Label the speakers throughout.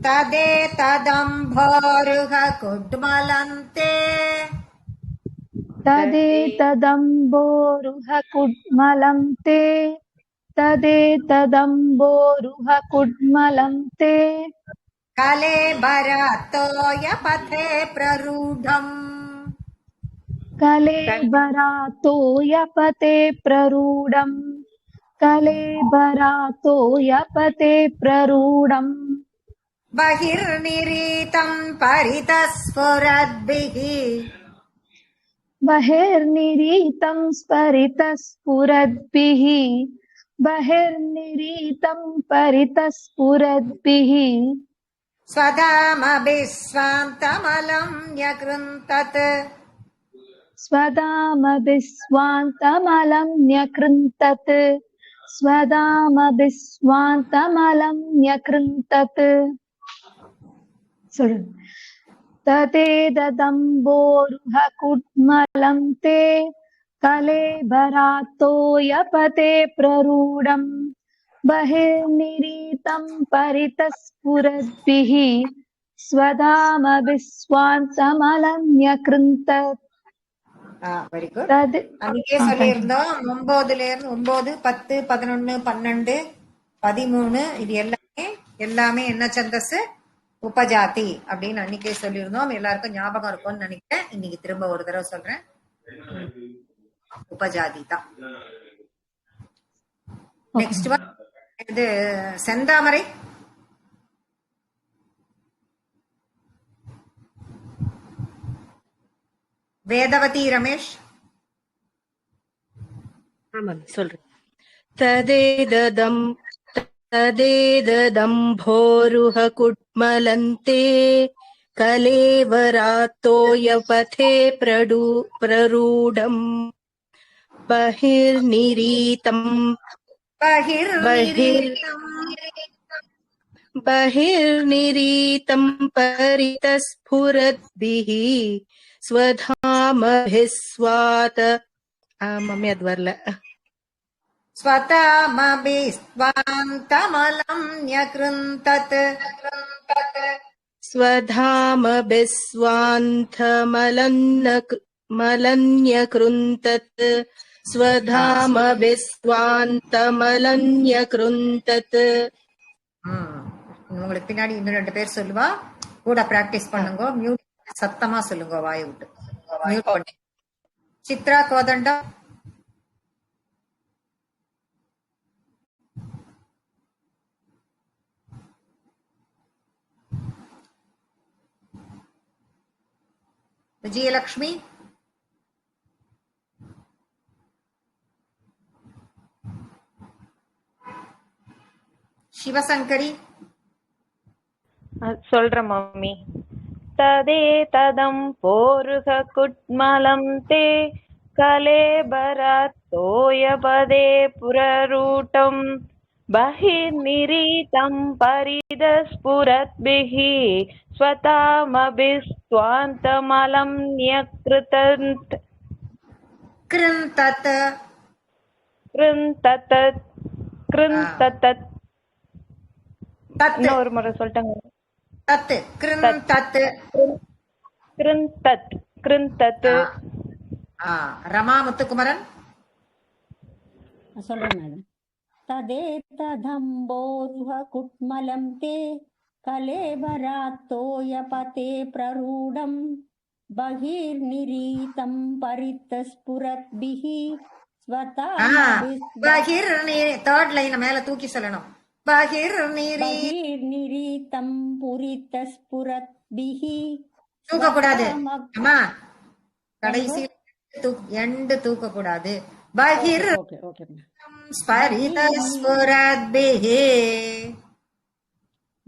Speaker 1: तदेतदम्भोरुह कुड्मलन्ते
Speaker 2: तदेतदम्बोरुह कुड्मलं ते तदेतदम्बोरुह कुड्मलं ते
Speaker 1: कलेबरतोयपथे प्ररूढम्
Speaker 2: कलेबरातोयपते प्ररूढम् कलेबरातोयपते प्ररूढम्
Speaker 1: बहिर्निरीतम् परितस्फुरद्भिः
Speaker 2: बहिर्निरीतं स्फुरद्भिः बहिर्निरीतं परितस्फुरद्भिः
Speaker 1: स्वधामभिस्वान्तमलं न्यकृन्तत्
Speaker 2: स्वधामभिस्वान्तमलं न्यकृन्तत् स्वधामभिस्वान्तमलं न्यकृन्तत् तदेतदम्बोरुह कुड्मलं ते कलेबरातोयपते प्ररूढम् बहिर्निरीतं परितस्फुरद्भिः स्वधामभिस्वान्तमलं न्यकृन्तत्.
Speaker 1: Very good. அன்னைக்கே சொல்லியிருந்தோம் 9ல இருந்து 9, 10, 11, 12, 13 இது எல்லாமே என்ன சந்தஸ்? உபஜாதி அப்படின்னு அன்னைக்கே சொல்லியிருந்தோம். எல்லாருக்கும் ஞாபகம் இருக்கும்னு நினைக்கிறேன். இன்னைக்கு திரும்ப ஒரு தடவை சொல்றேன். உபஜாதி தான். நெக்ஸ்ட் இது செந்தாமரை. வேதவதி ரமேஷ்.
Speaker 3: சொல்றேன். तदेददम्भोरुह कुड्मलन्ते कलेवरातोयपथे प्ररूढम् बहिर्निरीतं परितस्फुरद्भिः स्वधामभिस्वात मम्मी அது வரல.
Speaker 1: स्वधामभिस्वान्तमलं न्यकृन्तत्
Speaker 3: स्वधामभिस्वान्तमलन्यकृन्तत् स्वधामभिस्वान्तमलन्यकृन्तत्.
Speaker 1: உங்களுக்கு பின்னாடி இன்னும் 2 பேர் சொல்லுவா, கூட பிராக்டிஸ் பண்ணுங்க. மியூட் சத்தமா சொல்லுங்க, வாயை விட்டு மியூட் பண்ணி. சித்ரா கோதண்டா. விஜயலட்சுமி. சிவசங்கரி.
Speaker 4: சொல்ற மம்மி. तदेतदम्भोरुह कुड्मलं ते कलेबरातोयपते प्ररूढम् बहिर्निरीतं परितस्फुरद्भिः स्वधामभिस्वान्तमलं न्यकृन्तत् कृन्तत्. இன்னொரு முறை சொல்லிட்டாங்க.
Speaker 1: ரமா முத்துக்குமரன்.
Speaker 5: சொல்றேன் மேடம். तदेतदम्बोरुह कुड्मलं ते कलेबरातोयपते प्ररूढम् बहिर्निरीतं परितस्फुरद्भिः
Speaker 1: தேர்ட் லைன் மேல தூக்கி சொல்லணும்.
Speaker 5: बहिर्निरीतं परितस्फुरद्भिः
Speaker 1: தூக்க கூடாது அம்மா, கடைசி எண்டு தூக்க கூடாது.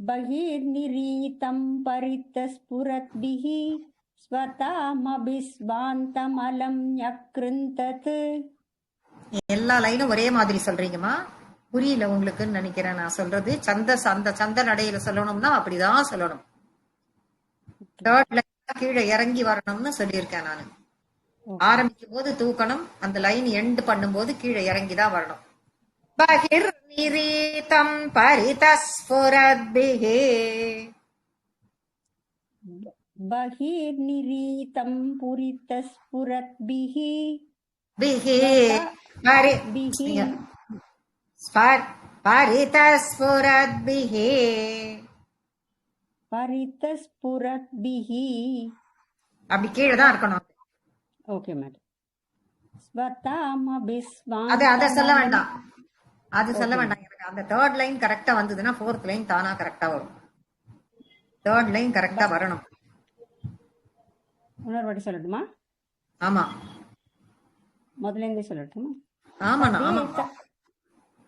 Speaker 5: बहिर्निरीतं परितस्फुरद्भिः स्वधामभिस्वान्तमलं न्यकृन्तत्.
Speaker 1: எல்லா லைனும் ஒரே மாதிரி சொல்றீங்கம்மா, புரியல உங்களுக்குன்னு நினைக்கிறேன். நான் சொல்றது அந்த சந்த நடையில சொல்லணும்னா அப்படிதான் சொல்லணும். தேர்ட் லைன் கீழே இறங்கி வரணும்னு சொல்லியிருக்கேன் நானு. ஆரம்பிக்கும் போது தூக்கணும், அந்த லைன் எண்ட் பண்ணும்போது கீழே இறங்கிதான் வரணும். பகிர்நிரீதம் பரிதஸ்ஃபுரத்பிஹி
Speaker 5: बहिर्निरीतं पुरितस्फुरद्भिः
Speaker 1: பிஹி
Speaker 5: स्वता
Speaker 1: பரி
Speaker 5: बिः
Speaker 1: பரிதஸ்புரத்பிஹி
Speaker 5: परितस्फुरद्भिः
Speaker 1: அப்படி கீழே தான் இருக்கணும்.
Speaker 5: ओके मैडम स्वतामभिस्वान्तमलं
Speaker 1: அத சொல்ல வேண்டாம், அது சொல்ல
Speaker 5: ओके
Speaker 1: வேண்டாம். எனக்கு அந்த தேர்ட் லைன் கரெக்டா வந்ததுன்னா ஃபோர்த் லைன் தானா கரெக்டா வரும். தேர்ட் லைன் கரெக்டா வரணும்.
Speaker 5: இன்னொரு வாட்டி சொல்லட்டுமா?
Speaker 1: ஆமா
Speaker 5: முதலேருந்தே சொல்லட்டுமா?
Speaker 1: ஆமாண்ணா ஆமா.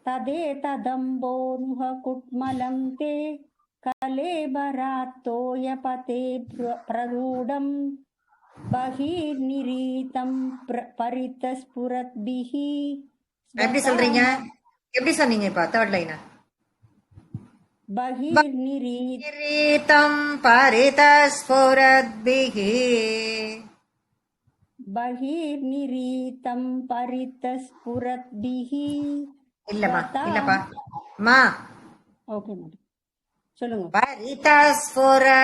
Speaker 5: तदेतदम्बोरुह कुट्मलं ते कलेबरात्तोयपते प्ररूढं बहिर्निरीतं परितस्फुरद्भिः
Speaker 1: எப்படி சொல்றீங்க? எப்படி சொன்னீங்க இப்ப தேர்ட் லைன்?
Speaker 5: बहिर्निरीत
Speaker 1: கிரீதம் பரிதஸ்புரத்பிஹி.
Speaker 5: बहिर्निरीतं परितस्फुरद्भिः
Speaker 1: இல்லம்மா
Speaker 5: स्वता
Speaker 1: இல்லப்பா மா
Speaker 5: ओके मैडम சொல்லுங்க.
Speaker 1: பரிதஸ்புரத்பிஹி.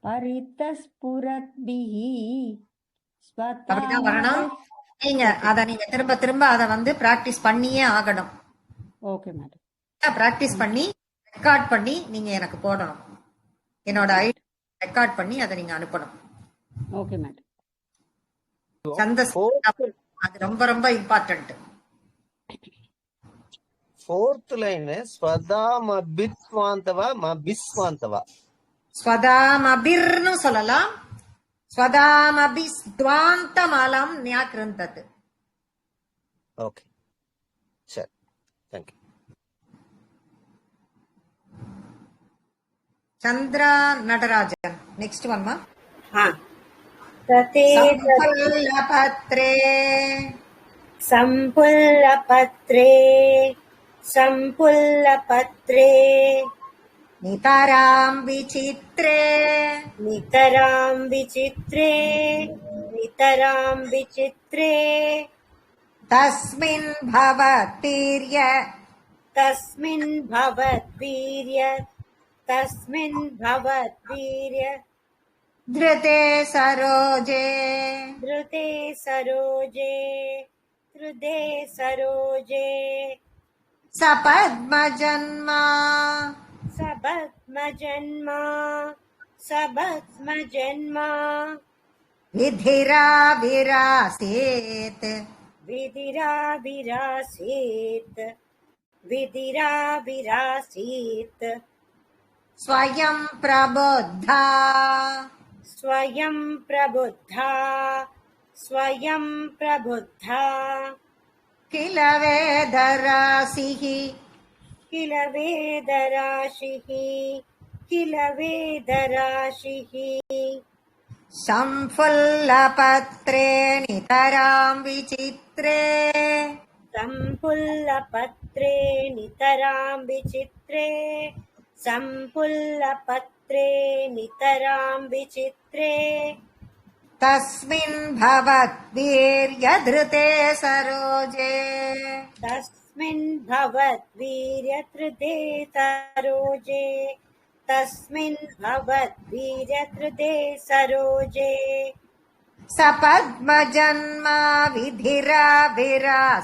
Speaker 5: परितस्फुरद्भिः
Speaker 1: அப்படிதான் வரணும்.
Speaker 5: स्वतामभिः
Speaker 1: நீங்க அத நீங்க திரும்ப திரும்ப அத வந்து பிராக்டிஸ் பண்ணியே ஆகணும்.
Speaker 5: ओके मैडम
Speaker 1: பிராக்டிஸ் பண்ணி ரெக்கார்ட் பண்ணி நீங்க எனக்கு போடணும். என்னோட ஐடி ரெக்கார்ட் பண்ணி அதை நீங்க அனுப்பணும்.
Speaker 5: ओके मैडम
Speaker 1: சந்தஸ் அது ரொம்ப ரொம்ப இம்பார்ட்டன்ட்.
Speaker 6: ಫೋರ್ತ್ ಲೈನ್ ಸ್ವದಾಮಭಿಸ್ವಾಂತವ ಮಭಿಸ್ವಾಂತವ
Speaker 1: ஸ்வதாமபிர்னு சொல்லலாம். ஸ்வதாமபிஸ்த்வாந்தமலம் ஞாக்ருந்தத்.
Speaker 6: ಓಕೆ ಸರಿ thank you.
Speaker 1: Chandra Natarajan next ஒன்மா.
Speaker 7: संपुल्लपत्रे संपुल्लपत्रे
Speaker 1: நிதராம் விசித்ரே
Speaker 7: नितरां विचित्रे नितरां विचित्रे
Speaker 1: தஸ்மின் பவதீர்ய
Speaker 7: तस्मिन् भवद्वीर्य तस्मिन् भवद्वीर्य
Speaker 1: திருதே சரோஜே
Speaker 7: धृते सरोजे धृते सरोजे
Speaker 1: சபத்மஜன்மா
Speaker 7: सबत्मजन्मा सबत्मजन्मा
Speaker 1: விதிரா விராசேத்
Speaker 7: विधिराविरासीत् विधिराविरासीत्
Speaker 1: ஸ்வயம் பிரபுத்தா
Speaker 7: स्वयं प्रबुद्धा स्वयं प्रबुद्धा
Speaker 1: கில வேதராசிஹி
Speaker 7: किल वेदराशिः किल वेदराशिः
Speaker 1: संफुल्लपत्रे नितरां विचित्रे
Speaker 7: संपुल्लपत्रे नितरां विचित्रे संपुल्लपत्रे नितरां विचित्रे
Speaker 1: तस्मिन् भवद्वीर्यधृते सरोजे
Speaker 7: तस्मिन् भवद्वीर्यधृते सरोजे तस्मिन् भवद्वीर्यधृते सरोजे
Speaker 1: सपद्मजन्मा विधिराभिरासीत्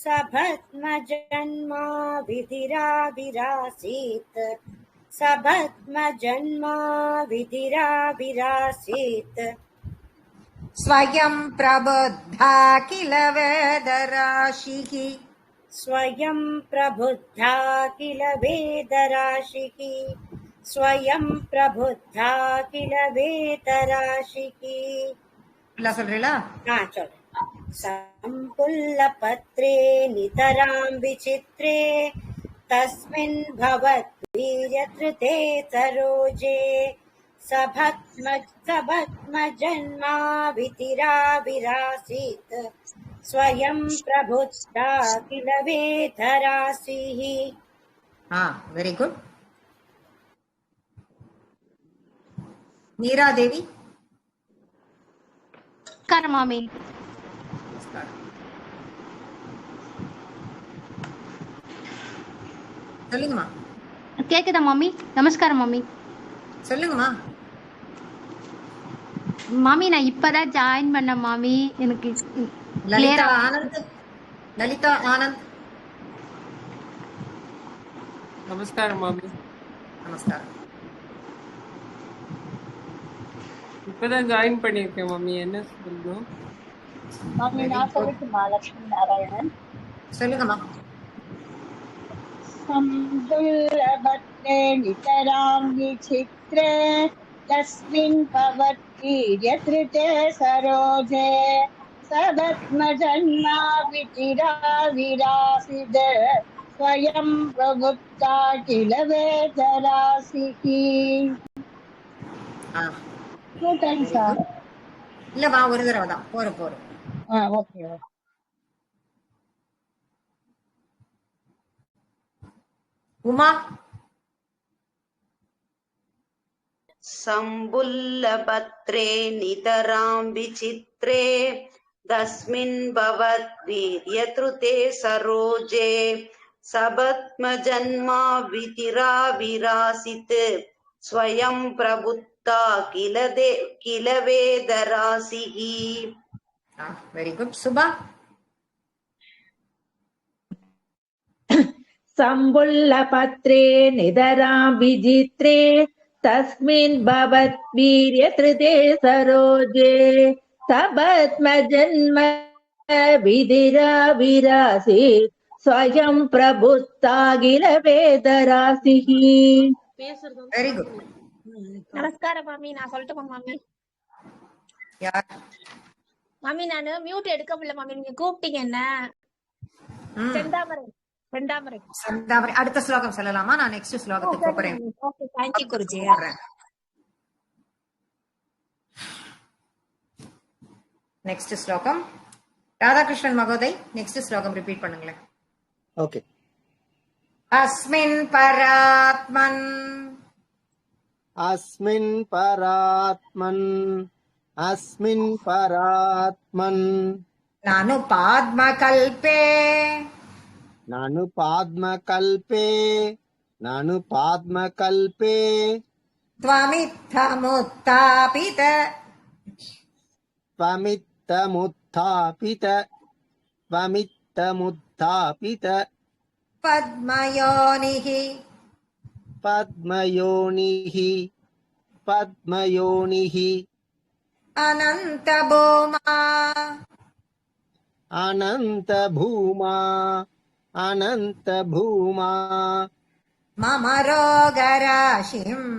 Speaker 7: सभद्मजन्मा विधिराविरासीत् सभद्मजन्मा विधिराविरासीत्
Speaker 1: स्वयं प्रबुद्धा किल वेदराशिः
Speaker 7: स्वयं प्रबुद्धा किल वेदराशिः स्वयं प्रबुद्धा किल वेदराशिः
Speaker 1: சொல்றீங்களா?
Speaker 7: चलो संपुल्लपत्रे नितरां विचित्रे तस्मिन् भवद्वीर्यधृते सरोजे सभद्मजन्मा विधिराविरासीत् स्वयं प्रबुद्धा किल वेदराशिः
Speaker 1: வெரி குட். மீரா தேவி
Speaker 8: கர்மாமி
Speaker 1: சொல்லுங்கம்மா.
Speaker 8: கேக்குதா மாமி? நமஸ்காரம் மாமி.
Speaker 1: சொல்லுங்கம்மா.
Speaker 8: மாமி நான் இப்பதான் ஜாயின் பண்ண மாமி. எனக்கு
Speaker 1: லலிதா
Speaker 8: கிளியரா
Speaker 1: ஆனந்த். லலிதா ஆனந்த்.
Speaker 9: நமஸ்காரம் மாமி.
Speaker 1: நமஸ்காரம்.
Speaker 9: இப்பதான் ஜாயின் பண்ணியிருக்கேன் மாமி. என்ன சொல்லணும்?
Speaker 10: மாமி
Speaker 1: வெரி
Speaker 10: நான்
Speaker 1: குட்.
Speaker 10: சொல்லட்டுமா? லட்சுமி நாராயணன்.
Speaker 1: சொல்லுங்கம்மா.
Speaker 10: संदुल्लभत्रे नितरां विचित्रे तस्मिन् भवद्वीर्यधृते सरोजे सपद्मजन्मा विचिराविरासिद स्वयं प्रबुद्धा किल वेदराशिः. Two times,
Speaker 1: very good. இல்லம்மா ஒரு தடவை தான். போறோம்.
Speaker 10: okay.
Speaker 1: உமா.
Speaker 11: सम्बुल्लपत्रे नितरां विचित्रे तस्मिन् भवद्वीर्यधृते सरोजे सपद्मजन्मा विचिराविरासित् स्वयं प्रबुद्धा किल वेदराशिः.
Speaker 1: Very good. சுபா.
Speaker 12: सम्बुल्लपत्रे नितरां विचित्रे तस्मिन् भवद्वीर्यधृते सरोजे सपद्मजन्म विधिराविरासीत् स्वयं प्रबुद्धा किल वेदराशिः.
Speaker 1: Very good.
Speaker 13: நமஸ்காரம் மாமி. நான் சொல்லட்டுமா மாமி?
Speaker 1: யார்?
Speaker 13: மாமி நானு மியூட் எடுக்க முடியல மாமி. நீங்க கூப்பிட்டீங்க என்ன? செந்தாமரை.
Speaker 1: செந்தாமரை. அடுத்த ஸ்லோகம் சொல்லலாமா? நான் நெக்ஸ்ட் ஸ்லோகத்துக்கு போறேன்.
Speaker 13: Okay, thank you Guruji.
Speaker 1: Next ஸ்லோகம் ராதாகிருஷ்ணன் மகோதய். நெக்ஸ்ட் ஸ்லோகம் ரிப்பீட் பண்ணுங்களேன்.
Speaker 6: ஓகே.
Speaker 1: அஸ்மின் பராத்மன்
Speaker 6: அஸ்மின் பராத்மன் அஸ்மின் பராத்மன்
Speaker 1: நானு பாத்மகல்பே
Speaker 6: நானு பாத்மகல்பே நானு பாத்மகல்பே
Speaker 1: த்வமித்தமுத்தாபித
Speaker 6: த்வமித்தமுத்தாபித த்வமித்தமுத்தாபித
Speaker 1: பத்மயோனிஹி
Speaker 6: பத்மயோனிஹி பத்மயோனிஹி
Speaker 1: அனந்தபூமா
Speaker 6: அனந்தபூமா அனந்தபூமா
Speaker 1: மம ரோகராசிம்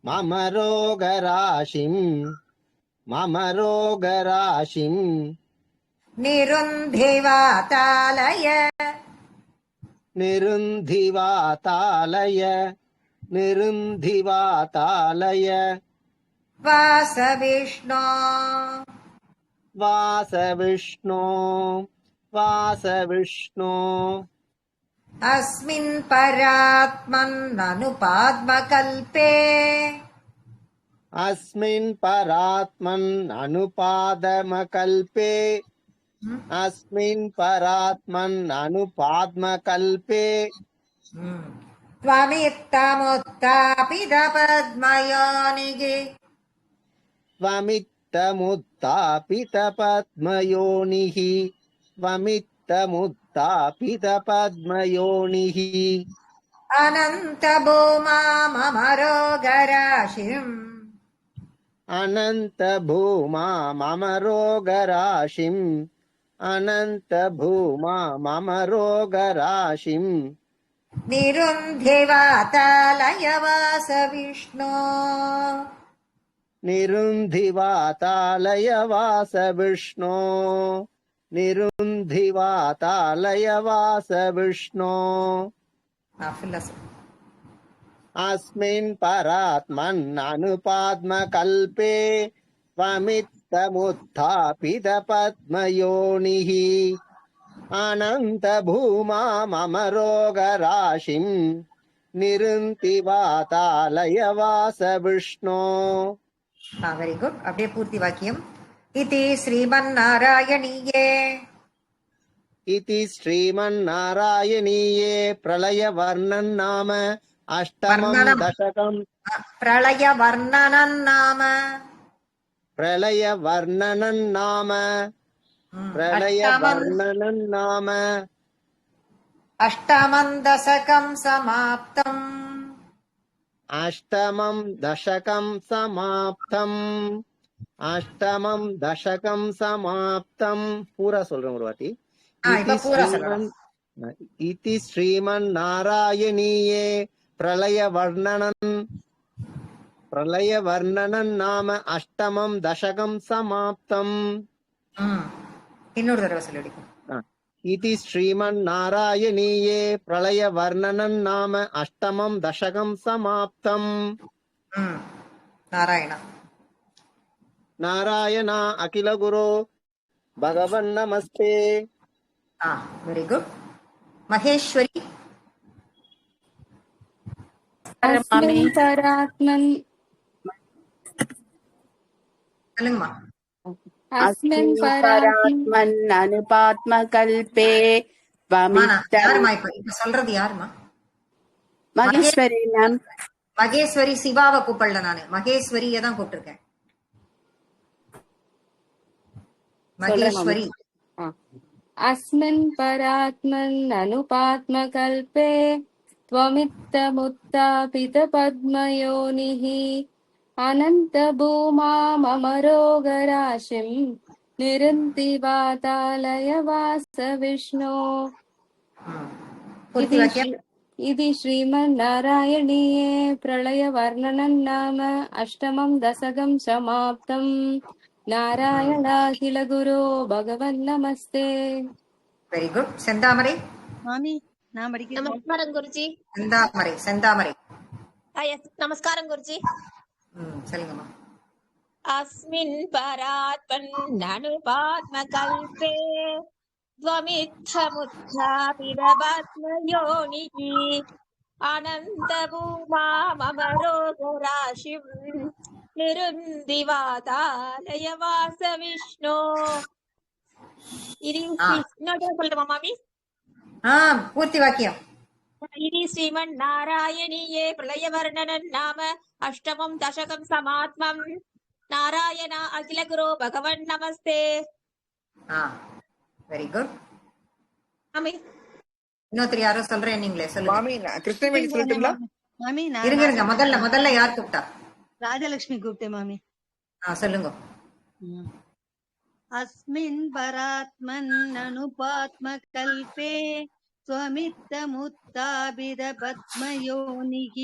Speaker 6: மம ரோகராசிம் மம ரோகராசிம்
Speaker 1: நிருந்திவாதாலய
Speaker 6: நிருந்திவாதாலய நிருந்திவாதாலய
Speaker 1: வாசவிஷ்ணோ
Speaker 6: வாசவிஷ்ணோ வாசவிஷ்ணோ
Speaker 1: அஸ்மின் பராத்மன் நனு பாத்மகல்பே
Speaker 6: அஸ்மின் பராத்மன் அனுபாதமகல்பே அஸ்மின் பராத்மன் அனுபாத்மகல்பே
Speaker 1: த்வமித்தமுத்தாபித பத்மயோனிகி
Speaker 6: த்வமித்தமுத்தாபித பத்மயோனிஹி த்வமித்தமுத்தாபித பத்மயோனிஹி
Speaker 1: அனந்தபூமா மம ரோகராசிம்
Speaker 6: அனந்தபூமா மம ரோகராசிம் அனந்தபூமா மம ரோகராசிம்
Speaker 1: நிருந்திவாதாலய வாசவிஷ்ணோ
Speaker 6: நிருந்திவாதாலய வாசவிஷ்ணோ நிருந்திவாதாலய வாசவிஷ்ணோ அஸ்மின் பராத்மன் அனுபாத்மகல்பே த்வமித்தமுத்தாபித பத்மயோனிஹி அனந்தபூமா மம ரோகராசிம் நிருந்திவாதாலய வாசவிஷ்ணோ.
Speaker 1: Very good. அப்படியே பூர்த்தி வாக்கியம். இதி ஸ்ரீமன்னாராயணீயே
Speaker 6: इति श्रीमन्नारायणीये प्रलयवर्णन् नाम अष्टमं
Speaker 1: वर्णनम्
Speaker 6: दशकम्
Speaker 1: प्रलय वर्णनम् नाम
Speaker 6: प्रलयवर्णनन् नाम
Speaker 1: अष्टमम्
Speaker 6: प्रलयवर्णनन् नाम
Speaker 1: अष्टमं दशकं समाप्तम्
Speaker 6: अष्टमं दशकं समाप्तम् अष्टमं दशकं समाप्तम् पूरा சொல்றேன் ஒரு வாட்டி
Speaker 1: இப்ப பூரா சொல்லணும்.
Speaker 6: इति श्रीमन्नारायणीये प्रलयवर्णनन् नाम अष्टमं दशकं समाप्तम्
Speaker 1: இன்னொரு தடவை சொல்லிடு.
Speaker 6: इति श्रीमन्नारायणीये प्रलयवर्णनन् नाम अष्टमं दशकं समाप्तम्
Speaker 1: नारायण
Speaker 6: नारायण अखिल गुरो भगवन् नमस्ते.
Speaker 1: Very good. மகேஸ்வரி
Speaker 14: अस्मिन् परात्मन्
Speaker 1: சொல்லுங்கம்மா.
Speaker 14: अस्मिन् परात्मन् अनुपात्मकल्पे
Speaker 1: யாருமா இப்ப சொல்றது யாருமா?
Speaker 14: மகேஸ்வரி மேம்.
Speaker 1: மகேஸ்வரி சிவாவை கூப்பிடல, நானு மகேஸ்வரிய தான் கூப்பிட்டிருக்கேன். மகேஸ்வரி.
Speaker 14: अस्मिन् परात्मन् अनुपात्मकल्पे त्वमित्तमुत्थापितपद्मयोनिः अनन्तभूमामरोगराशिं निरुन्ति वातालयवास विष्णो. इति श्रीमन्नारायणीये प्रलयवर्णनम् नाम अष्टमं दशकं समाप्तम्. नारायणाखिल गुरो भगवन् नमस्ते.
Speaker 1: Very good. செந்தாமரை
Speaker 15: மாமி நான் படிக்கிறேன்.
Speaker 13: நமஸ்காரம் குருஜி.
Speaker 1: செந்தாமரை
Speaker 13: நமஸ்காரம் குருஜி.
Speaker 1: சொல்லுங்கம்மா.
Speaker 13: अस्मिन् परात्मन्ननुपात्मकल्पे त्वमित्थमुत्थापितपद्मयोनिः अनन्तभूमामरोगराशिं निरुन्ति वातालयवास विष्णो. சொல்லட்டுமா மாமி?
Speaker 1: பூர்த்தி வாக்கியம்.
Speaker 13: इति श्रीमन्नारायणीये प्रलयवर्णनन् नाम अष्टमं दशकं समात्मम्. नारायण अखिल गुरो भगवन् नमस्ते.
Speaker 1: Very good.
Speaker 13: மாமி
Speaker 1: இன்னொருத்தர் யாரோ சொல்றேன், நீங்களே சொல்லுங்க.
Speaker 16: மாமி கிருஷ்ணவேணி சொல்லட்டுங்களா?
Speaker 10: மாமி
Speaker 1: இருங்க முதல்ல யார் கூப்பிட்டா?
Speaker 10: ராஜலட்சுமி கூப்பிட்டேன் மாமி.
Speaker 1: சொல்லுங்க.
Speaker 10: अस्मिन् परात्मन् अनुपात्मकल्पे त्वमित्तमुत्थापितपद्मयोनिः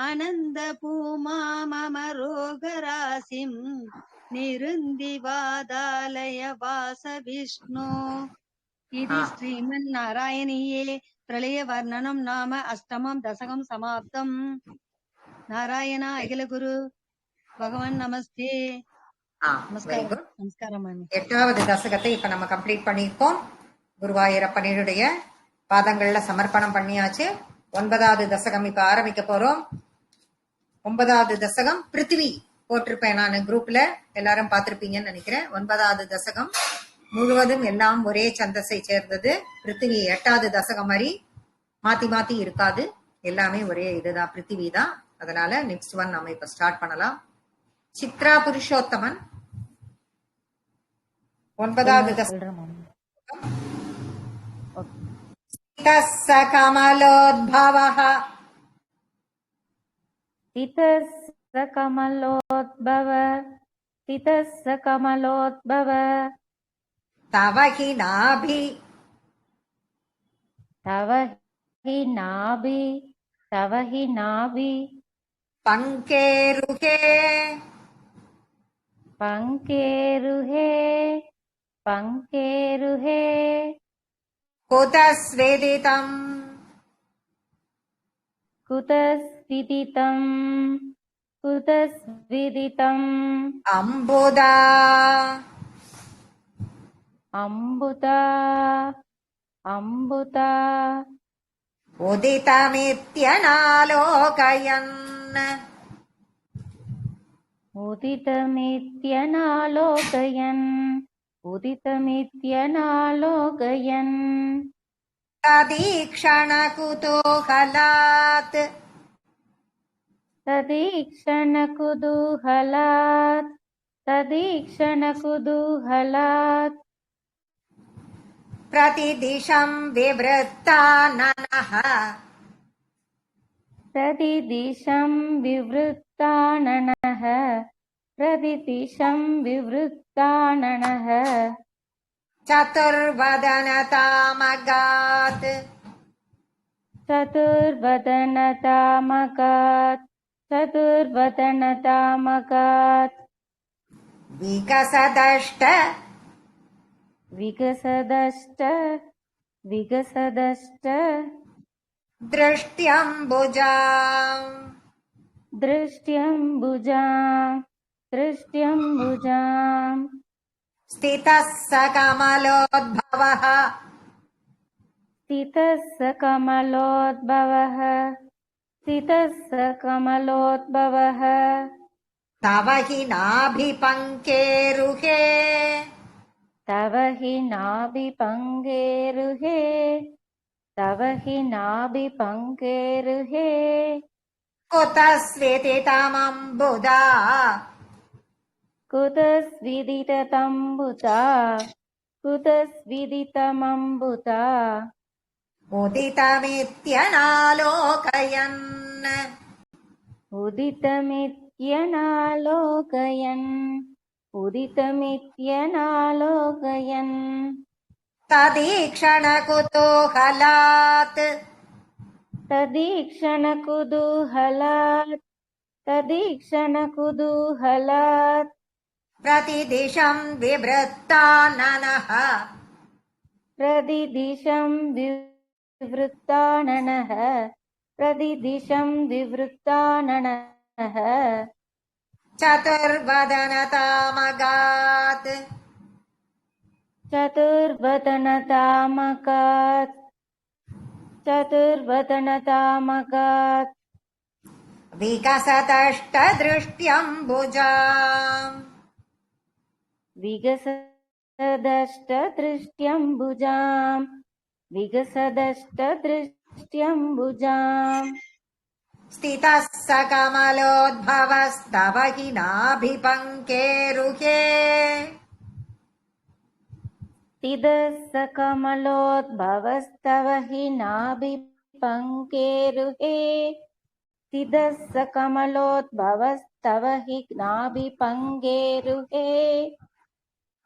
Speaker 10: अनन्तभूमामरोगराशिं निरुन्ति वातालयवास विष्णो. इति श्रीमन्नारायणीये प्रलयवर्णनं नाम अष्टमं दशकं समाप्तम्. नारायण अखिल गुरु भगवान நமஸ்தே. நமஸ்காரம் மாமி.
Speaker 1: 8வது தசகத்தை இப்ப நம்ம கம்ப்ளீட் பண்ணிருக்கோம். குருவாயூரப்பனுடைய பாதங்கள்ல சமர்ப்பணம் பண்ணியாச்சு. 9வது தசகம் இப்ப ஆரம்பிக்க போறோம். 9வது தசகம் பிருத்திவி போட்டிருப்பேன் நான் குரூப்ல, எல்லாரும் பார்த்திருப்பீங்கன்னு நினைக்கிறேன். 9வது தசகம் முழுவதும் எல்லாம் ஒரே சந்தஸை சேர்ந்தது. பிருத்திவி 8வது தசகம் மாதிரி மாத்தி மாத்தி இருக்காது, எல்லாமே ஒரே இதுதான், பிருத்திவி தான். அதனால நெக்ஸ்ட் ஒன் நம்ம இப்ப ஸ்டார்ட் பண்ணலாம். சித்ரா புருஷோத்தமன் 9வது தசகம். கமலோத்பவः
Speaker 4: तितस्स कमलोद्भव
Speaker 1: तव हि नाभि पंकेरुहे
Speaker 4: कुतस्विदितम् अम्बुदा उदितमित्यनालोकयन् उदितमित्यनालोकयन्
Speaker 1: तदीक्षणकुतूहलात्
Speaker 4: तदीक्षणकुतूहलात्
Speaker 1: प्रतिदिशं विवृत्ताननः
Speaker 4: प्रतिदिशं विवृत्ताननः प्रतिदिशं विवृत्ताननः
Speaker 1: चतुर्वदनतामगात्
Speaker 4: चतुर्वदनतामकात्
Speaker 1: विकसदष्ट
Speaker 4: विगसदष्ट दृष्ट्यम्बुजाम्
Speaker 1: स्थितः स कमलोद्भवः तव हि नाभिपङ्केरुहे
Speaker 4: तव हि नाभिपङ्केरुहे
Speaker 1: कुतः स्विदितमम्बुधा
Speaker 4: कुतस्विदितमम्बुता
Speaker 1: उदितमित्यनालोकयन्
Speaker 4: उदितमित्यनालोकयन्
Speaker 1: तदीक्षणकुतूहलात् प्रतिदिशं विवृत्ताननः चतुर्वदनतामगात् विकसदष्टदृष्ट्यम्बुजाम् स्थितः स कमलोद्भवस्तव हि नाभिपङ्केरुहे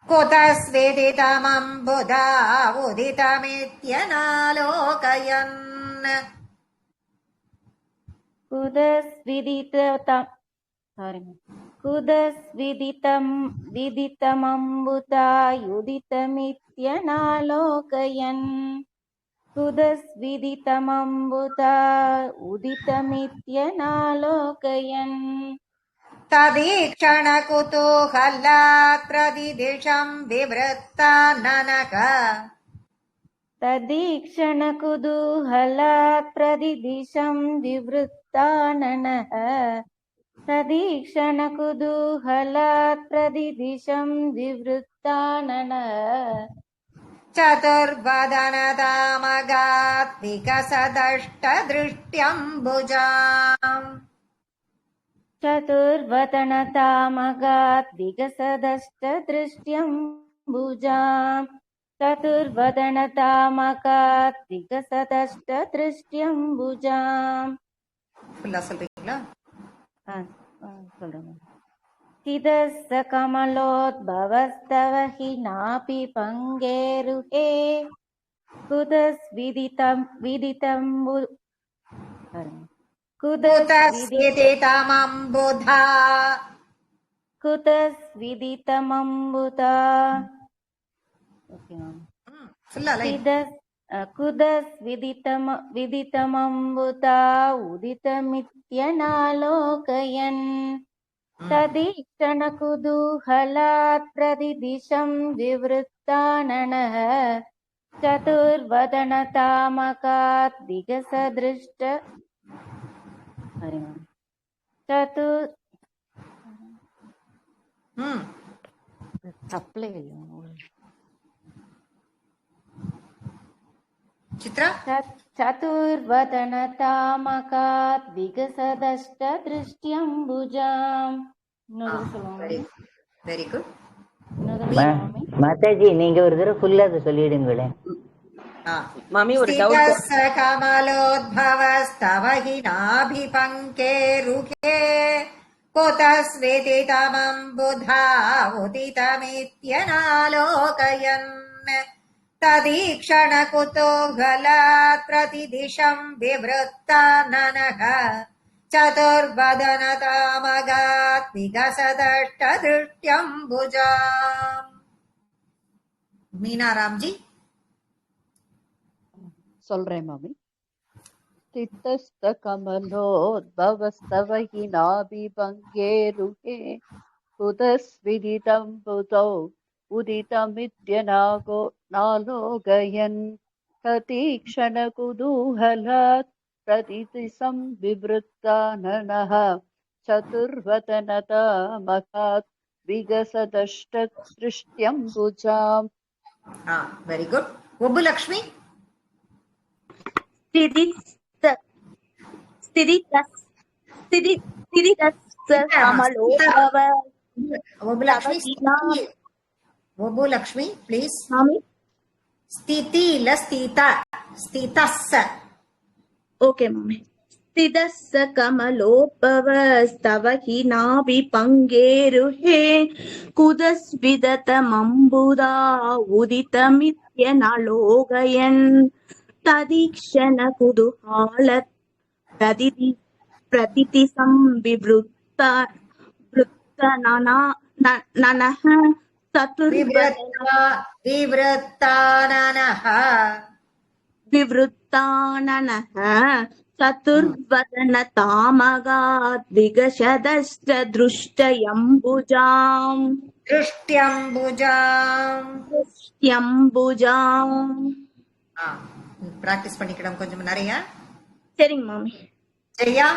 Speaker 1: कुतः स्विदितमम्बुधा उदितमित्यनालोकयन् तदीक्षणकुतूहलात् प्रतिदिशं विवृत्ताननः चतुर्वदनतामगात् विकसदष्टदृष्ट्यम्बुजाम् ஃபுல்லா சொல்றீங்களா?
Speaker 4: சொல்றேன். स्थितस्य कमलोद्भवस्तव हि नापि पङ्गेरुहे
Speaker 1: कुतस्विदितमम्बुधा
Speaker 4: विदितमम्बुता उदितमित्यनालोकयन् तदीक्षणकुतूहलात् प्रतिदिशं विवृत्ताननः चतुर्वदनतामकात् विगसदृष्ट தப்பலே
Speaker 1: சித்ரா
Speaker 4: சதுர்வதனதாமகாத் விகசதஷ்ட திருஷ்டியம்புஜாம். இன்னொரு சொல்லுவாங்க.
Speaker 1: Very good.
Speaker 16: மாதாஜி நீங்க ஒரு தடவை ஃபுல்லா அதை சொல்லிடுங்களேன்.
Speaker 3: மாமி ஒரு டவுட்.
Speaker 1: கமலோத்பவஸ்தவ ஹி நாபிபங்கே ருகே குதஸ்விதிதமம்புதா உதிதமித்யநாலோகயன் ததீக்ஷண குதூகலாத் பிரதிதிஷம் விவృத்தானனஹ சதுர்வதனதாமகாத் விகசதஷ்டதிருஷ்ட்யம்புஜாம். மீனாராம்ஜி
Speaker 17: சொல்றேன் மாமி. ஸ்திதஸ்த கமலோத்பவஸ்தவ ஹி நாபிபங்கேருகே குதஸ்விதிதம் புதௌ உதிதமித்யநாகோ நாலோகயன் ததீக்ஷண குதூஹலாத் பிரதிதிசம் விவృத்தானனஹ சதுர்வதனதாமகாத் விகசதஷ்டதிருஷ்ட்யம்புஜாம்.
Speaker 1: Very good. Obulakshmi Obulakshmi please. ஸ்திதி இல்ல ஸ்திதா, ஸ்திதஸ்ஸ.
Speaker 11: ஓகே மாமி. ஸ்திதஸ்ஸ கமலோபவஸ்தவ ஹி நாபிபங்கேருஹே குதஸ்விததமம்புதா உதிதமித்யநாலோகயன் ததீக்ஷண குதூஹலாத் பிரதிதிசம் விவృத்தானனஹ விவృத்தானனஹ சதுர்வதனதாமகாத் விகசதஷ்டதிருஷ்ட்யம்புஜாம்.
Speaker 1: பிராக்டிஸ் பண்ணிக்கிடும் கொஞ்சம் நிறைய.
Speaker 11: சரிங்க மாமி.
Speaker 1: ஜெயா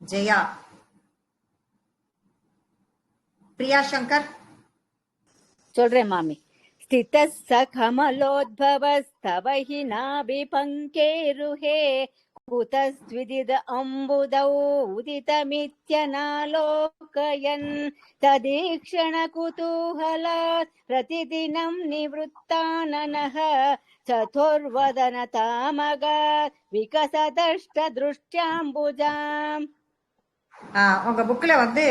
Speaker 1: ஜெயா பிரியா சங்கர்
Speaker 18: சொல்றேன் மாமி. ஸ்திதஸ்ஸ கமலோத்பவஸ்தவ ஹி நாபிபங்கேருஹே குதஸ்விதித அம்புதௌ உதிதமித்யநாலோகயன் ததீக்ஷண குதூஹலாத் பிரதிதினம் நிவృத்தானனஹ சதுர்வதனதாமகாத் விகசதஷ்டதிருஷ்ட்யம்புஜாம்.
Speaker 1: உங்க புக்ல வந்து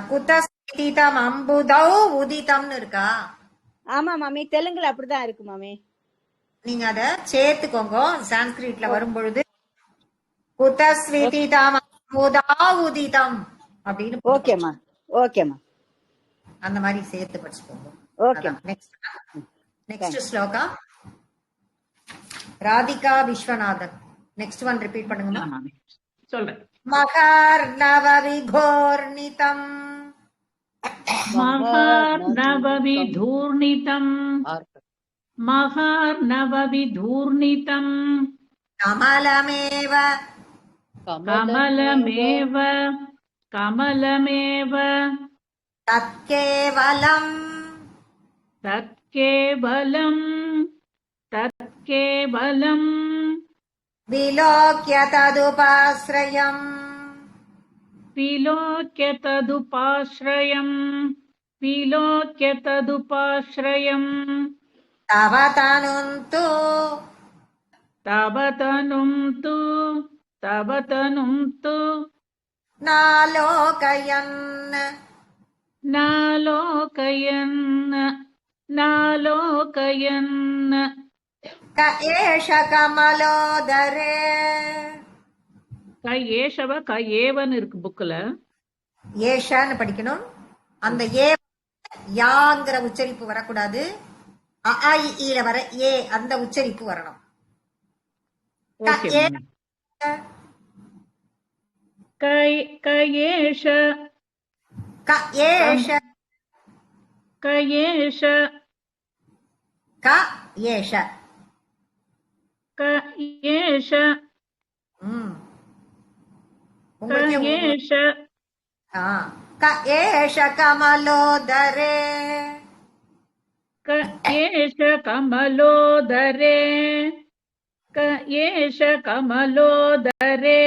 Speaker 1: குதஸ்விதிதம் அம்புதௌ உதிதம்னு இருக்கா?
Speaker 18: ஆமா மாமி, தெலுங்குல அப்படிதான் இருக்கு மாமி.
Speaker 1: நீங்க அத சேர்த்துக்கோங்க. சான்ஸ்கிரிட்ல வரும்பொழுது குதஸ்விதிதம் அம்புதா உதிதம் அப்படின்னு.
Speaker 18: ஓகேமா ஓகேமா,
Speaker 1: அந்த மாதிரி சேர்த்து படிச்சுக்கோங்க.
Speaker 18: Okay.
Speaker 1: Next shloka Radhika Viswanathan. Next one repeat பண்ணுங்க.
Speaker 9: சொல்றேன்.
Speaker 1: மகார்ணவவிகோர்ணிதம்
Speaker 12: மகார்ணவவிதூர்ணிதம்
Speaker 1: கமலமேவ தத்கேவலம் விலோக்ய ததுபாஸ்ரயம் தவதனும் து நாலோகயன் க ஏஷ கமலோதரே.
Speaker 12: ஏஷவ க ஏவன் இருக்கு புக்ல.
Speaker 1: ஏஷன்னு படிக்கணும். அந்த ஏ யாங்கிற உச்சரிப்பு வரக்கூடாது. அஇல வர ஏ அந்த உச்சரிப்பு வரணும். உங்களுக்கே
Speaker 12: ஏஷ
Speaker 1: க ஏஷ கமலோதரே
Speaker 12: ஏஷ கமலோதரே ஏஷ கமலோதரே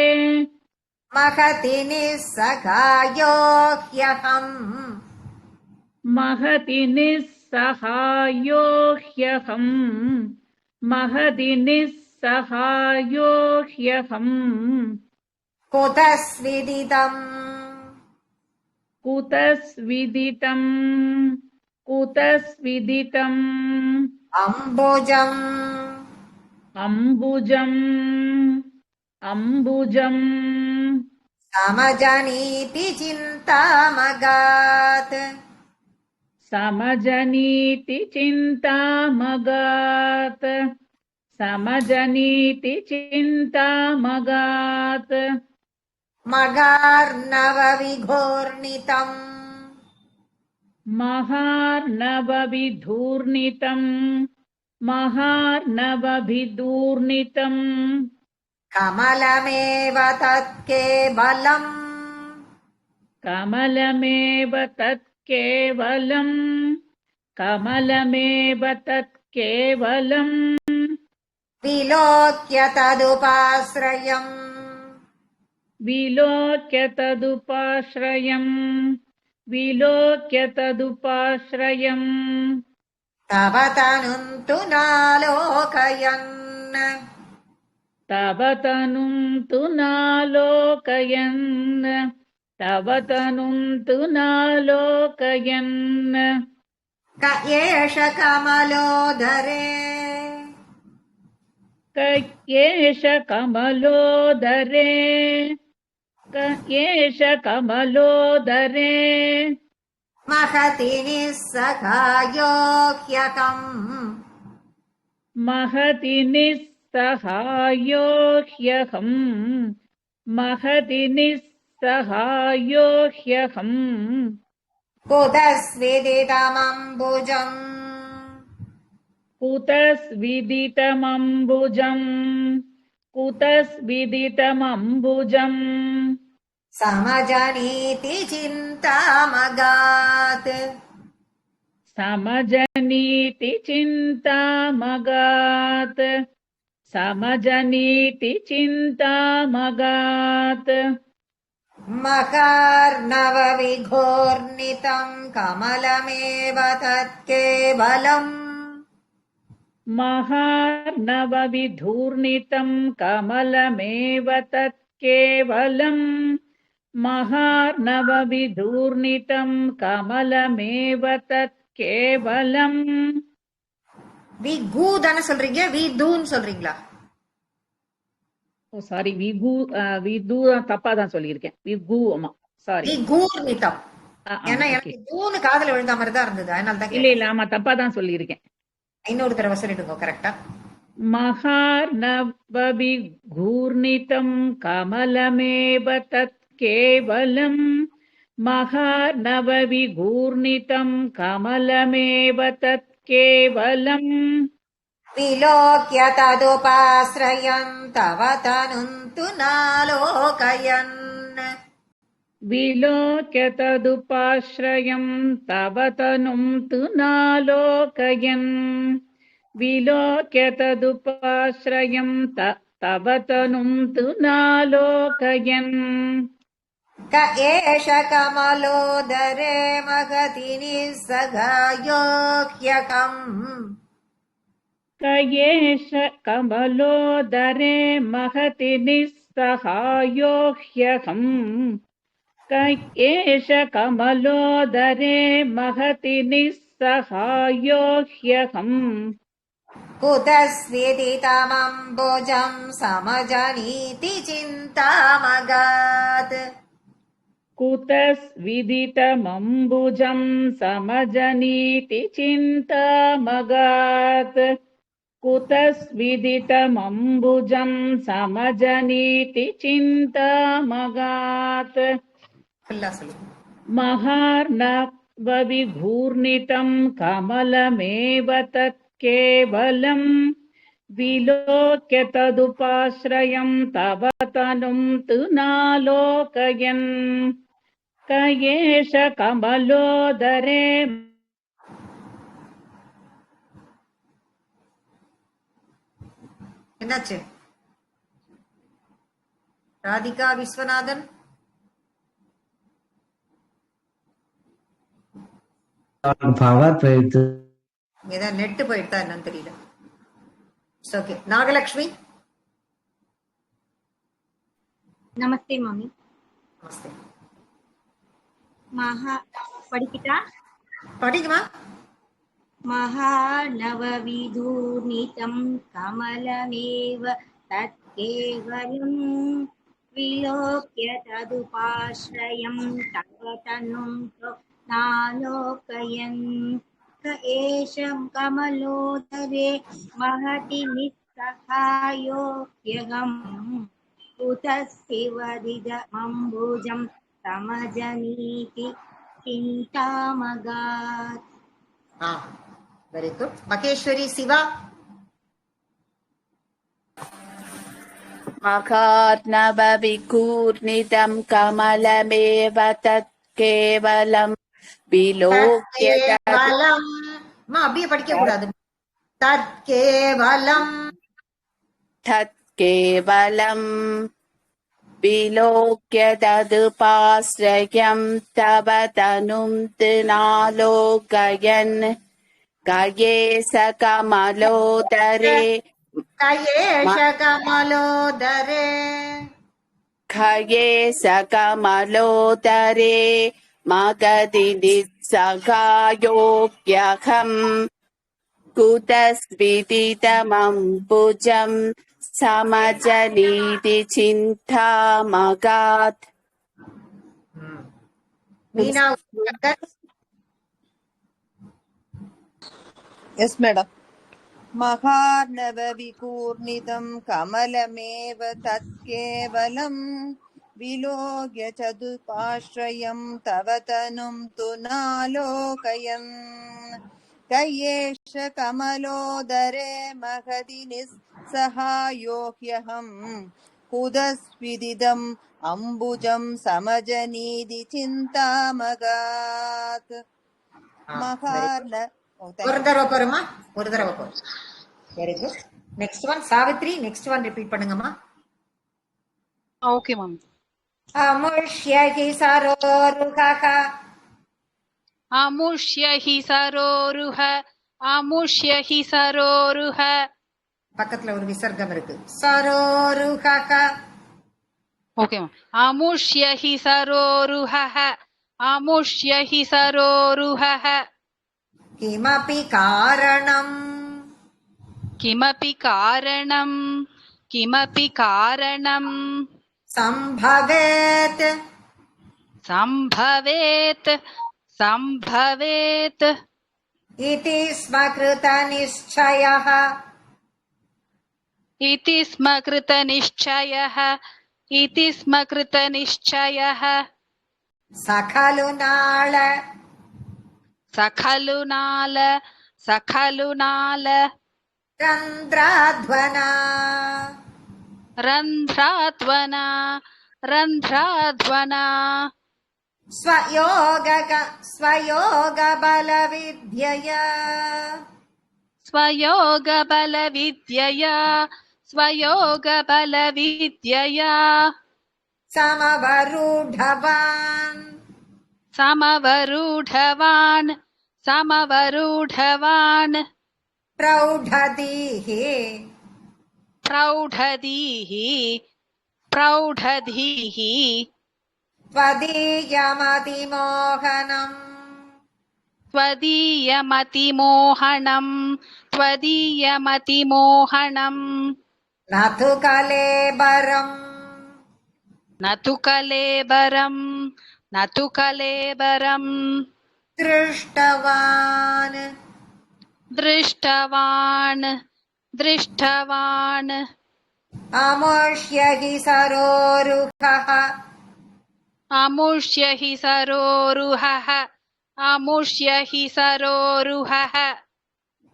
Speaker 1: மகதி நிஸ்ஸகாயோ ஹ்யஹம்
Speaker 12: महति निस्सहायो ह्यहम् महति निस्सहायो ह्यहम्
Speaker 1: कुतस्विदितम्
Speaker 12: कुतस्विदितम् कुतस्विदितम्
Speaker 1: अम्बुजम्
Speaker 12: अम्बुजम् अम्बुजम्
Speaker 1: समजनीति चिन्तामगात्
Speaker 12: समजनीति चिन्तामगात् समजनीति चिन्तामगात्
Speaker 1: मगार्णवविघोर्णितम्
Speaker 12: महार्णवविधूर्णितम् महार्णवभिदूर्णितम्
Speaker 1: कमलमेव तत्केवलम्
Speaker 12: कमलमेव तत्केवलम् कमलमेव तत्केवलम्
Speaker 1: विलोक्य तदुपाश्रयम्
Speaker 12: विलोक्य तदुपाश्रयम् विलोक्य तदुपाश्रयम्
Speaker 1: तव तनुं तु नालोकयन्
Speaker 12: तव तनुं तु नालोकयन् तव तनुं तु नालोकयन्
Speaker 1: क एष कमलोदरे
Speaker 12: क एष कमलोदरे क एष कमलोदरे
Speaker 1: महति निस्सहायो ह्यहम्
Speaker 12: महति निस्सहायो ह्यहम् महति निस्सहायो ह्यहम्
Speaker 1: कुतस्विदितमम्बुजम्
Speaker 12: कुतस्विदितमम्बुजम् कुतस्विदितमम्बुजम्
Speaker 1: समजनीति चिन्तामगात्
Speaker 12: समजनीति चिन्तामगात् समजनीति चिन्तामगात्
Speaker 1: मकार्णवविघोर्णितम् कमलमेव तत्केवलम्
Speaker 12: महार्णवविधूर्णितम् कमलमेव तत्केवलम् महार्णवविधूर्णितम् कमलमेव तत्केवलम्
Speaker 1: விகூதன சொல்றீங்க விதூன்னு சொல்றீங்களா?
Speaker 12: ஓ சாரி விது தப்பா தான் சொல்லியிருக்கேன். விகு அம்மா சாரி.
Speaker 1: விகூர்ணிதம். ஏன்னா எனக்கு தூன்னு காதுல விழுந்த மாதிரி தான் இருந்தது. அதனால தான்
Speaker 12: இல்ல இல்ல ஆமா தப்பா தான் சொல்லியிருக்கேன்.
Speaker 1: இன்னொரு தடவை சொல்லிடுங்க கரெக்டா.
Speaker 12: மகார்ணவவிகூர்ணிதம் கமலமேவ தத்கேவலம் மகார்ணவவிகூர்ணிதம் கமலமேவ தத்கேவலம்
Speaker 1: विलोक्य तदुपाश्रयम् तव तनुं तु नालोकयन्
Speaker 12: विलोक्य तदुपाश्रयम् तव तनुं तु नालोकयन् विलोक्य तदुपाश्रयम् तव तनुं तु नालोकयन्
Speaker 1: क एष कमलोदरे महति निस्सहायो ह्यहम्
Speaker 12: क एष कमलोदरे महति निस्सहायो ह्यहम् क एष कमलोदरे महति निस्सहायो ह्यहम्
Speaker 1: कुतस्विदितमम्बुजम् समजनीति चिन्तामगात्
Speaker 12: कुतस्विदितमम्बुजम् समजनीति चिन्तामगात् कुतस्विदितमम्बुजम् समजनीति चिन्तामगात् महार्णवविघूर्णितम् कमलमेव तत्केवलम् विलोक्य तदुपाश्रयं तव तनुं तु नालोकयन् क एष कमलोदरे
Speaker 1: என்னாச்சு? ராதிகா விஸ்வநாதன்
Speaker 16: பவர் போயிடுது.
Speaker 1: ஏதாவது நெட்டு போயிட்டா என்னன்னு தெரியல. ஓகே, நாகலட்சுமி.
Speaker 11: நமஸ்தே மாமி.
Speaker 1: நமஸ்தே.
Speaker 11: மகா படிக்கிட்டா?
Speaker 1: படிக்குமா?
Speaker 11: महानवविधूर्णितं कमलमेव तत्केवलं विलोक्य तदुपाश्रयं तव तनुं नालोकयन् क एष कमलोदरे महति निस्सहायोऽह्यहम् कुतस्तिवदिदमम्बुजं समजनीति चिन्तामगात्.
Speaker 1: Very good. மகேஸ்வரி சிவா.
Speaker 17: मखार्णवविकूर्णितं कमलमेव तत्केवलं विलोक्य
Speaker 1: கேவலம். அப்படியே படிக்க கூடாது. தற்கேவலம்.
Speaker 17: तत्केवलं विलोक्य तदुपाश्रयं तव तनुं तु नालोकयन् गये स कमलोदरे
Speaker 1: கயேஷ கமலோதரே
Speaker 17: खये स कमलोदरे मगधि निस्सहायोऽह्यहम् कुतस्विदिदमम्बुजं समजनीति चिन्तामगात्.
Speaker 1: மீனா.
Speaker 19: Yes madam. महार्णवविकूर्णितं कमलमेव तत्केवलं विलोक्य तदुपाश्रयं तव तनुं तु नालोकयन् क एष कमलोदरे महति निस्सहायोऽह्यहम् कुतस्विदिदम् अम्बुजं समजनीति चिन्तामगात्.
Speaker 1: ஒரு தடவை போறோமா? ஒரு தடவை போறோம். Very good. Next one Savitri. Next one repeat பண்ணுங்கம்மா.
Speaker 10: Okay ma'am.
Speaker 1: அமுஷ்ய ஹி சரோருஹ.
Speaker 10: அமுஷ்ய ஹி சரோருஹ. அமுஷ்ய ஹி சரோருஹ.
Speaker 1: பக்கத்துல ஒரு விசர்க்கம் இருக்கு. சரோருஹ.
Speaker 10: Okay ma'am. அமுஷ்ய ஹி சரோருஹ. அமுஷ்ய ஹி சரோருஹ.
Speaker 1: கிமபி காரணம்.
Speaker 10: கிமபி காரணம். கிமபி காரணம்.
Speaker 1: சம்பவேத்.
Speaker 10: சம்பவேத். சம்பவேத்.
Speaker 1: இதி ஸ்மக்ருத நிச்சயः.
Speaker 10: इति स्म कृत निश्चयः. इति स्म कृत निश्चयः.
Speaker 1: சகலு நாள.
Speaker 10: सखलु नाल. सखलु नाल.
Speaker 1: ரந்திராத்வனா.
Speaker 10: रन्ध्राध्वना. रन्ध्राध्वना.
Speaker 1: ஸ்வயோக பலவித்யயா.
Speaker 10: स्वयोग बलविद्यया. स्वयोग बलविद्यया.
Speaker 1: समवरूढवान्.
Speaker 10: समवरूढवान्. समवरूढवान्.
Speaker 1: प्रौढधीः.
Speaker 10: प्रौढधीः. प्रौढधीः.
Speaker 1: त्वदीयमतिमोहनम्.
Speaker 10: त्वदीयमतिमोहनम्. त्वदीयमतिमोहनम्.
Speaker 1: न तु कलेबरम्.
Speaker 10: न तु कलेबरम्. न तु कलेबरम्.
Speaker 1: दृष्टवान्.
Speaker 10: दृष्टवान्. दृष्टवान्.
Speaker 1: अमुष्य हि सरोरुहः.
Speaker 10: अमुष्य हि सरोरुहः. अमुष्य हि सरोरुहः.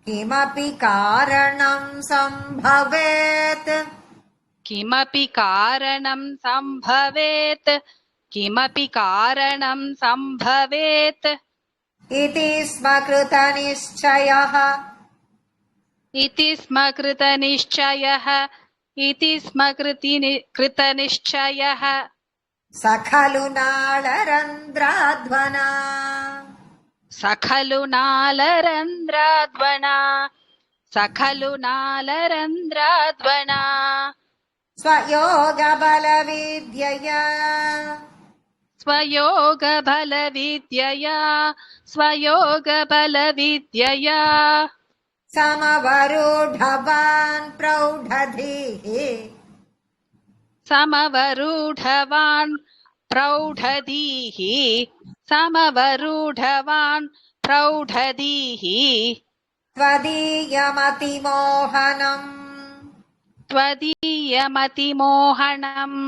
Speaker 1: किमपि कारणं सम्भवेत्
Speaker 10: किमपि कारणं सम्भवेत् किमपि कारणं सम्भवेत्
Speaker 1: इति स्म कृतनिश्चयः
Speaker 10: इति स्म कृतनिश्चयः इति स्म कृतनिश्चयः
Speaker 1: स खलु नालरन्ध्राध्वना
Speaker 10: स खलु नालरन्ध्राध्वना स खलु नालरन्ध्राध्वना
Speaker 1: स्वयोगबलविद्यया
Speaker 10: स्वयोगबलविद्यया स्वयोगबलविद्यया
Speaker 1: समवरूढवान् प्रौढधीः
Speaker 10: समवरूढवान् प्रौढधीः समवरूढवान् प्रौढधीः
Speaker 1: त्वदीयमतिमोहनम्
Speaker 10: त्वदीयमतिमोहनम्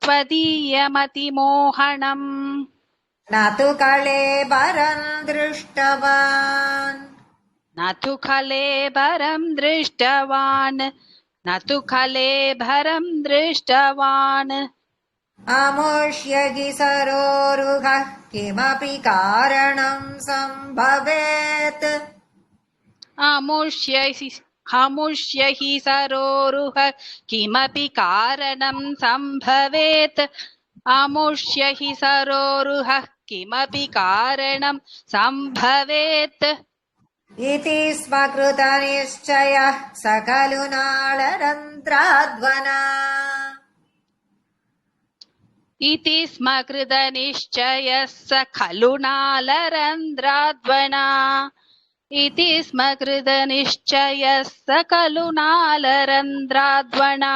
Speaker 10: त्वदीयमतिमोहनम्
Speaker 1: न तु कळेबरं दृष्टवान्
Speaker 10: न तु कलेबरं दृष्टवान् न तु कलेबरं दृष्टवान्
Speaker 1: अमुष्य हि सरोरुहः किमपि कारणं सम्भवेत्
Speaker 10: अमुष्य हि सरोरुह किमपि कारणं सम्भवेत् अमुष्य हि सरोरुह किमपि कारणं सम्भवेत्
Speaker 1: इति स्म कृतनिश्चयः स खलु नालरन्ध्राध्वना
Speaker 10: इति स्म कृतनिश्चयः स खलु नालरन्ध्राध्वना इति स्म कृतनिश्चयः स खलु नालरन्ध्राध्वना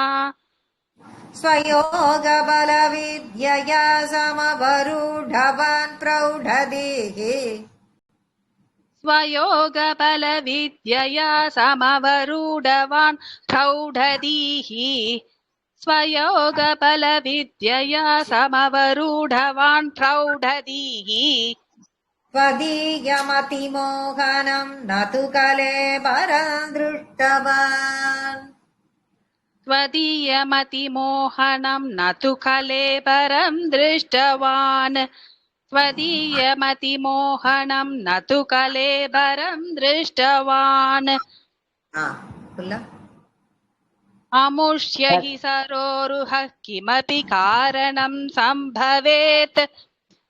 Speaker 1: स्वयोगबलविद्यया समवरूढवान् प्रौढधीः
Speaker 10: स्वयोगबलविद्यया समवरूढवान् प्रौढधीः स्वयोगबलविद्यया समवरूढवान् प्रौढधीः
Speaker 1: त्वदीयमतिमोहनं न तु कलेबरं दृष्टवान्
Speaker 10: त्वदीयमतिमोहनं न तु कलेबरं दृष्टवान् त्वदीयमतिमोहनं न तु कलेबरं दृष्टवान् अमुष्य हि सरोरुहः किमपि कारणं सम्भवेत्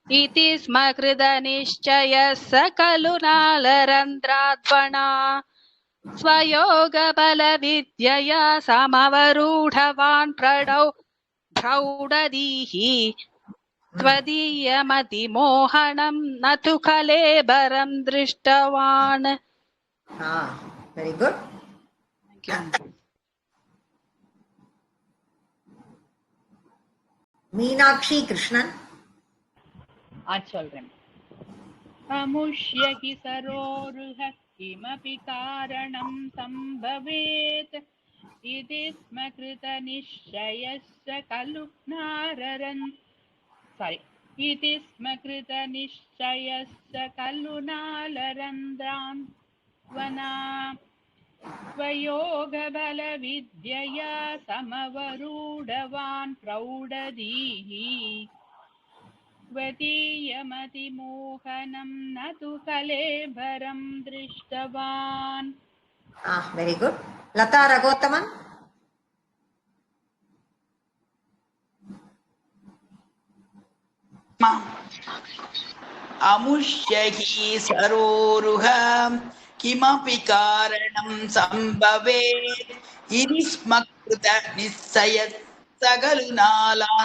Speaker 10: इति स्म कृतनिश्चयः स खलु नालरन्ध्राध्वना स्वयोगबलविद्यया समवरूढवान् प्रौढधीः त्वदीयमतिमोहनं न तु कलेबरं दृष्टवान्
Speaker 1: वेरी गुड மீனாட்சி கிருஷ்ணன்
Speaker 12: சொல்றேன்.
Speaker 20: अमुष्य हि सरोरुह किमपि कारणं सम्भवेत् इति स्म कृतनिश्चयस्य खलु इति स्म कृतनिश्चयस्य खलु नालरन्ध्राध्वना स्वयोगबलविद्यया समवरूढवान् प्रौढधीः त्वदीयमतिमोहनं न तु कलेबरं दृष्टवान्
Speaker 1: वेरी गुड लता रघोत्तमन
Speaker 21: अमुष्य हि सरोरुह किमपि कारणं सम्भवेत् इति स्म कृतनिश्चयः स खलु नालान्तरतात्मनां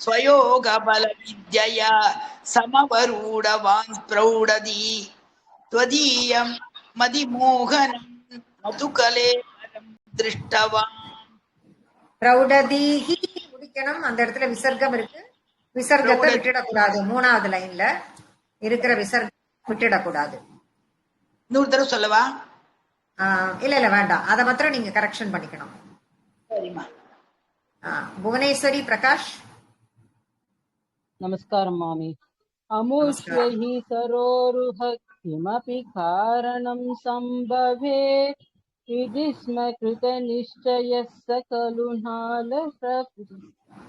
Speaker 21: स्वयोगबलविद्यया समवरूढवान् प्रौढधी त्वदीयं मतिमोहनं न तु कलेबरं दृष्टवान्
Speaker 1: பிரௌடதீஹி முடிக்கணும் அந்த இடத்துல விசர்க்கம் இருக்கு விசர்க்கத்தை விட்டுடக்கூடாது மூணாவது லைன்ல இருக்கிற விசர்க்கம் விட்டுடக்கூடாது
Speaker 21: இன்னொரு தடவை சொல்லவா
Speaker 1: இல்ல இல்ல வேண்டாம் அதை மாத்திரம் நீங்க கரெக்ஷன் பண்ணிக்கணும்
Speaker 21: சரிம்மா
Speaker 1: புவனேஸ்வரி பிரகாஷ்
Speaker 22: நமஸ்காரம் மாமி அமுஷ்ய हि सरोरुह
Speaker 2: किमपि कारणं सम्भवेत् इति स्म कृतनिश्चयः स खलु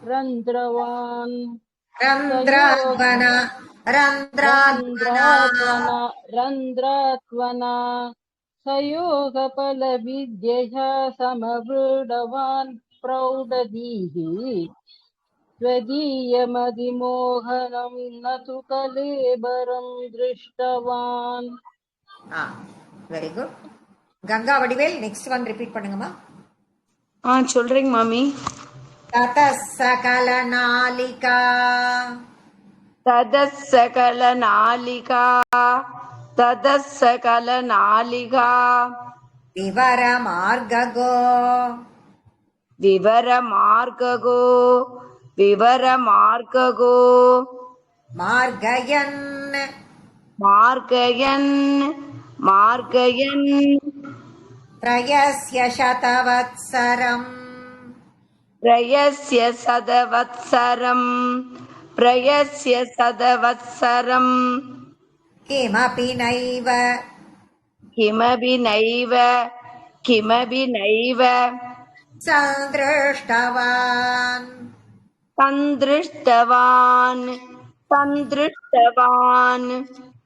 Speaker 2: रन्ध्रवान् रन्ध्रात्वना सयोगफलविद्यया समवृढवान् प्रौढधीः त्वदीयमधिमोहनं न तु कलेबरं दृष्टवान्.
Speaker 1: Very good. Ganga Vadivel next one repeat பண்ணுங்கம்மா.
Speaker 17: சொல்றீங்க மாமி.
Speaker 1: ததசகலநாளிகா
Speaker 17: ததசகலநாளிகா
Speaker 1: விவரமார்ககோ மார்கயன் பிரயஸ்ய சதவத்சரம் கிமபி நைவ சந்திருஷ்டவான்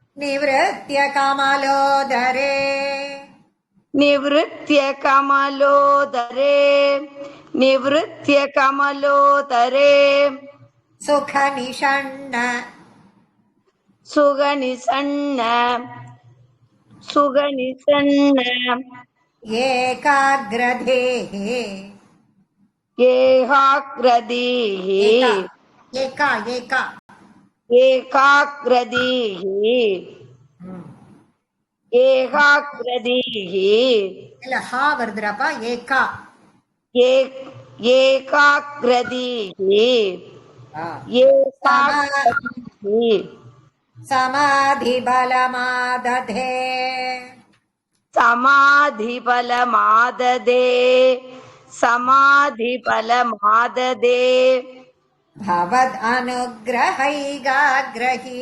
Speaker 1: நிவ்ருத்ய கமலோதரே சுகநிசன்ன ஏகாக்ரதேஹி இல்ல ஹா வருதுராப்பா. ஏகாக்ரதீஹி சமாதிபலமாததே பவத் அனுக்ரஹைகாக்ரஹி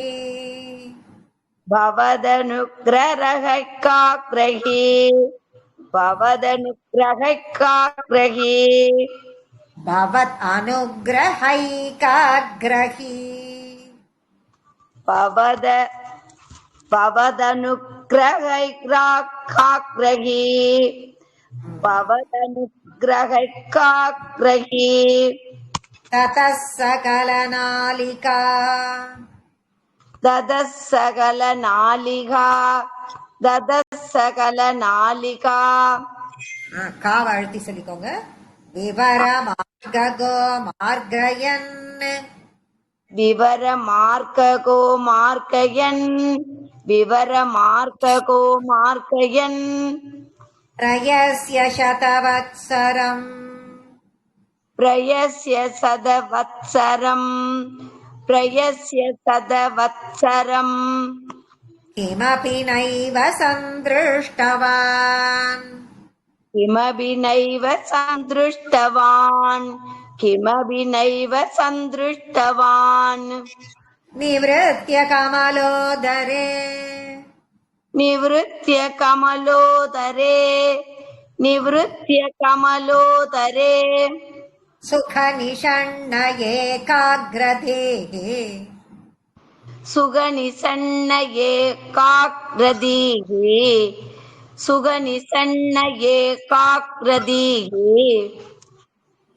Speaker 1: ததசகலநாளிகா காவ அழுத்தி சொல்லிக்கோங்க. விவரமார்ககோ மார்கயன் பிரயஸ்ய சதவத்சரம் கிமபி நைவ சந்திருஷ்டவான் நிவ்ருத்ய கமலோதரே சுகநிஷண்ண ஏகாக்ரதேஹி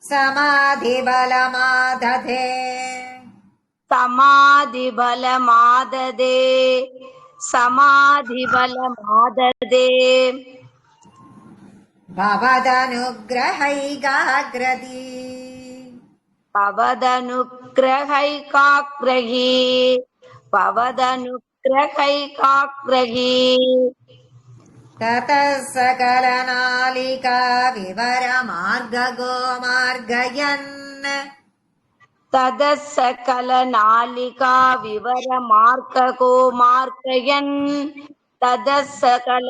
Speaker 1: சமாதிபலமாததே பவதனுக்ரஹைகாக்ரதி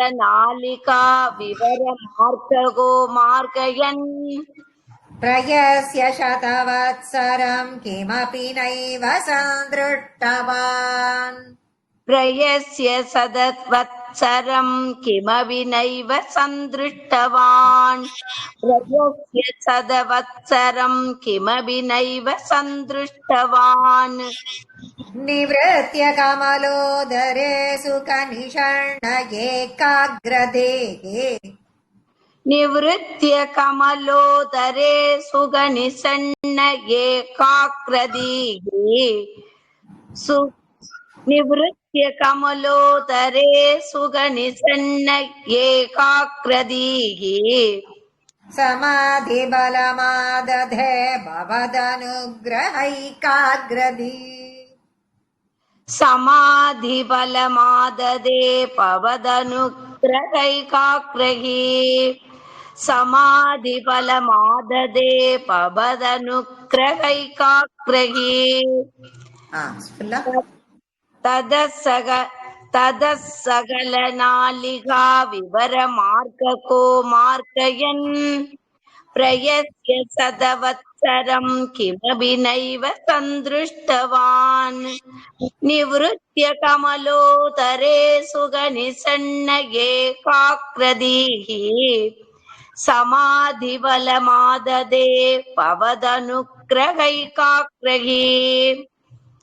Speaker 1: ததசகலநாளிகா விவரமார்ககோ மார்கயன் பிரயஸ்ய சதவத்சரம் கிமபி நைவ சந்திருஷ்டவான்
Speaker 5: प्रयस्य सदवत्सरं किमपि नैव सन्दृष्टवान् प्रयस्य सदवत्सरं किमपि नैव सन्दृष्टवान्
Speaker 1: निवृत्य कमलोदरे सुखनिषण्ण एकाग्रदेहे
Speaker 5: निवृत्य कमलोदरे सुगनिसन्न एकाग्रदीः निवृत्य कमलोदरे सुगनिसन्न एकाग्रदीः
Speaker 1: समाधिबलमादधे भवदनुग्रहैकाग्रदी
Speaker 5: समाधिबलमाददे भवदनुग्रहैकाग्रही समाधिबलमाददे भवदनुग्रहैकाग्रही ततः सकलनालिका विवरमार्गको मार्गयन् प्रयत्य सदवत्सरं किमपि नैव सन्दृष्टवान् निवृत्य कमलोदरे सुगनिसन्न एकाग्रदीः समाधिबलमाददे भवदनुग्रहैकाग्रही.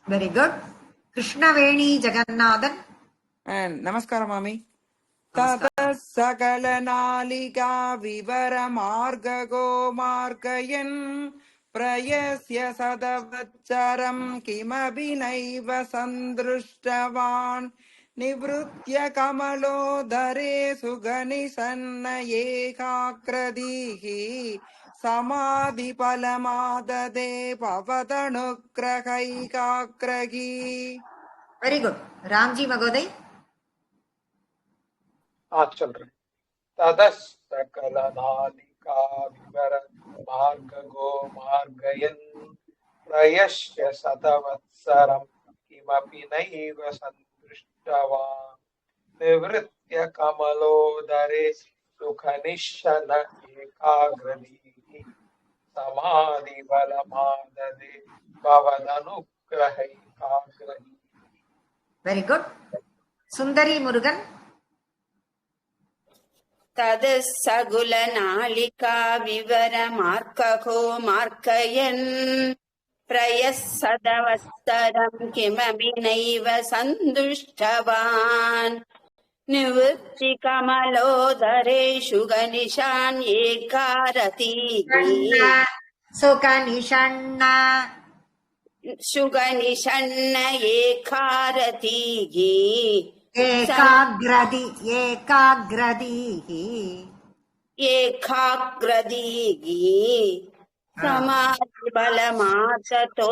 Speaker 1: Very good. Krishnaveni Jagannathan.
Speaker 22: Namaskara, Mami. Tata Sakalanalika Vivara Margago Margayan Prayasya Sadavacharam Kimabi Naiva Sandrushtavan Nivrutya Kamalo Dare Sugani Sanna Ekakradihi Samadhi Palamadade Pavadanukrahikakragi.
Speaker 1: Very good. Ramji Magodai.
Speaker 23: சொல்றேன். ததஸ் சகலநாலிகா விவர மார்ககோ மார்கயன் பிரயஷ்ய சதவத்சரம் கிமபி நைவ சந்திருஷ்டவான் நிவృత్య கமலோதரே சுகநிஷன ஏகாக்ரதீஹி சமாதி பலமாததே பவதனுக்ரஹைகாக்ரஹி.
Speaker 1: Very good. Sundari Murugan.
Speaker 5: तदसगुलनालिका विवरमार्कको मार्कयन् प्रयस्सदवत्सरं किमपि नैव सन्दुष्टवान् निवृत्ति कमलोदरे शुगनिशान् एकारतीः शुगनिषण्ण एकारतीः
Speaker 1: एकाग्रदी
Speaker 5: समाधिबलमादतो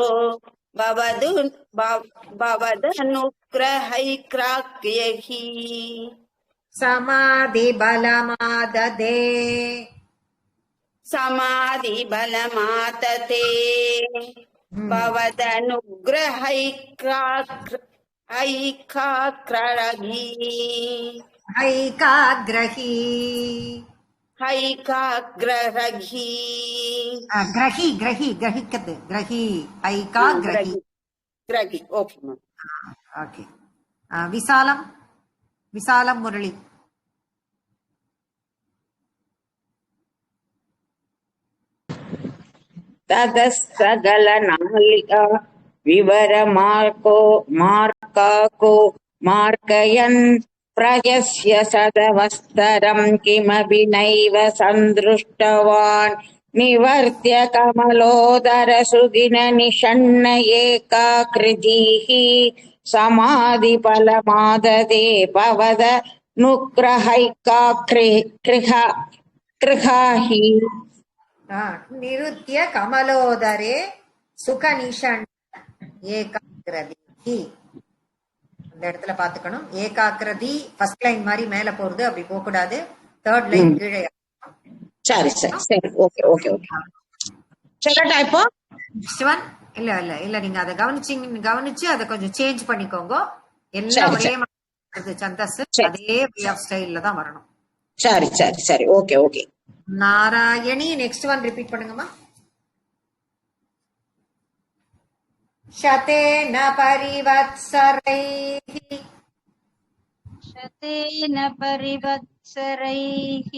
Speaker 5: भवदनुग्रहैकाग्रही
Speaker 1: समाधिबलमाददे
Speaker 5: समाधिबलमादते भवदनुग्रहैकाग्रही
Speaker 1: Visalam Murali.
Speaker 5: तदसगलनालिका विवरमार्गको मार्गयन् प्रयस्य सदवत्सरं किमपि नैव सन्दृष्टवान् निवर्त्य कमलोदरसुगिननिषण्ण एकाकृतिः समाधिफलमाददे भवदनुग्रहैकाग्रही.
Speaker 1: निरुत्य कमलोदरे सुखनिषण्ण ஏகாக்ரதி. இந்த இடத்துல பாத்துக்கணும். ஏகாக்ரதி ஃபர்ஸ்ட் லைன் மாதிரி மேல போறது, அப்படி போக கூடாது. தேர்ட் லைன் கீழே.
Speaker 5: சரி சரி சரி, ஓகே ஓகே ஓகே. சொல்லட்டா இப்போ?
Speaker 1: இல்ல இல்ல இல்ல, நீங்க அதை கவனிச்சு அதை கொஞ்சம் சேஞ்ச் பண்ணிக்கோங்க. எல்லாம் ஒரே மாதிரி சந்தஸ், அதே வே ஆஃப் ஸ்டைல்ல தான் வரணும்.
Speaker 5: சரி சரி சரி, okay okay.
Speaker 1: Narayani next one repeat பண்ணுங்கம்மா. शतेन परिवत्सरैः
Speaker 4: शतेन परिवत्सरैः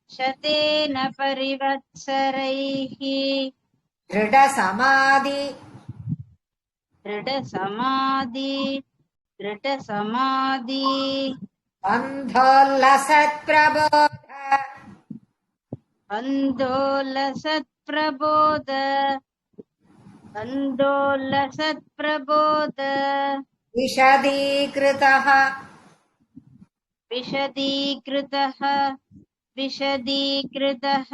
Speaker 4: शतेन परिवत्सरैः
Speaker 1: दृढसमाधि
Speaker 4: दृढसमाधि दृढसमाधि
Speaker 1: बन्धोल्लसत्प्रबोध
Speaker 4: बन्धोल्लसत्प्रबोध बन्धोल्लसत्प्रबोध
Speaker 1: विशदीकृतः
Speaker 4: विशदीकृतः विशदीकृतः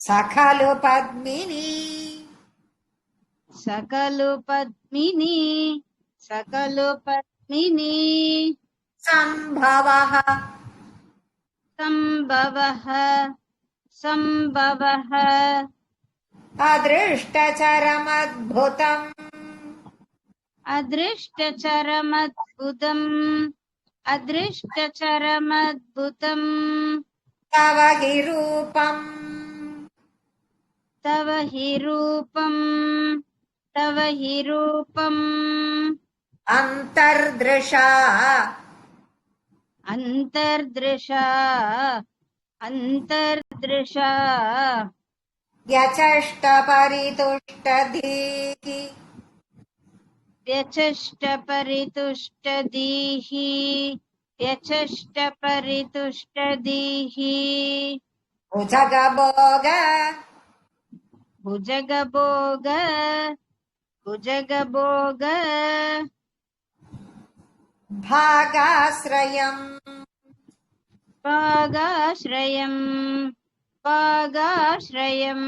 Speaker 1: सकलु पद्मिनी
Speaker 4: सकलु पद्मिनी सकलु पद्मिनी
Speaker 1: सम्भवः
Speaker 4: सम्भवः सम्भवः
Speaker 1: अदृष्टचरमद्भुतम्
Speaker 4: अदृष्टचरमद्भुतम् अदृष्टचरमद्भुतम्
Speaker 1: तव हि रूपम्
Speaker 4: तव हि रूपम् तव हि रूपम्
Speaker 1: अन्तर्दृशा
Speaker 4: अन्तर्दृशा अन्तर्दृशा
Speaker 1: व्यचष्टपरितुष्टधीः
Speaker 4: व्यचष्टपरितुष्टधीः व्यचष्टपरितुष्टधीः
Speaker 1: भुजगभोग
Speaker 4: भुजगभोग भुजगभोग
Speaker 1: भागाश्रयम्
Speaker 4: पागाश्रयम् पागाश्रयम्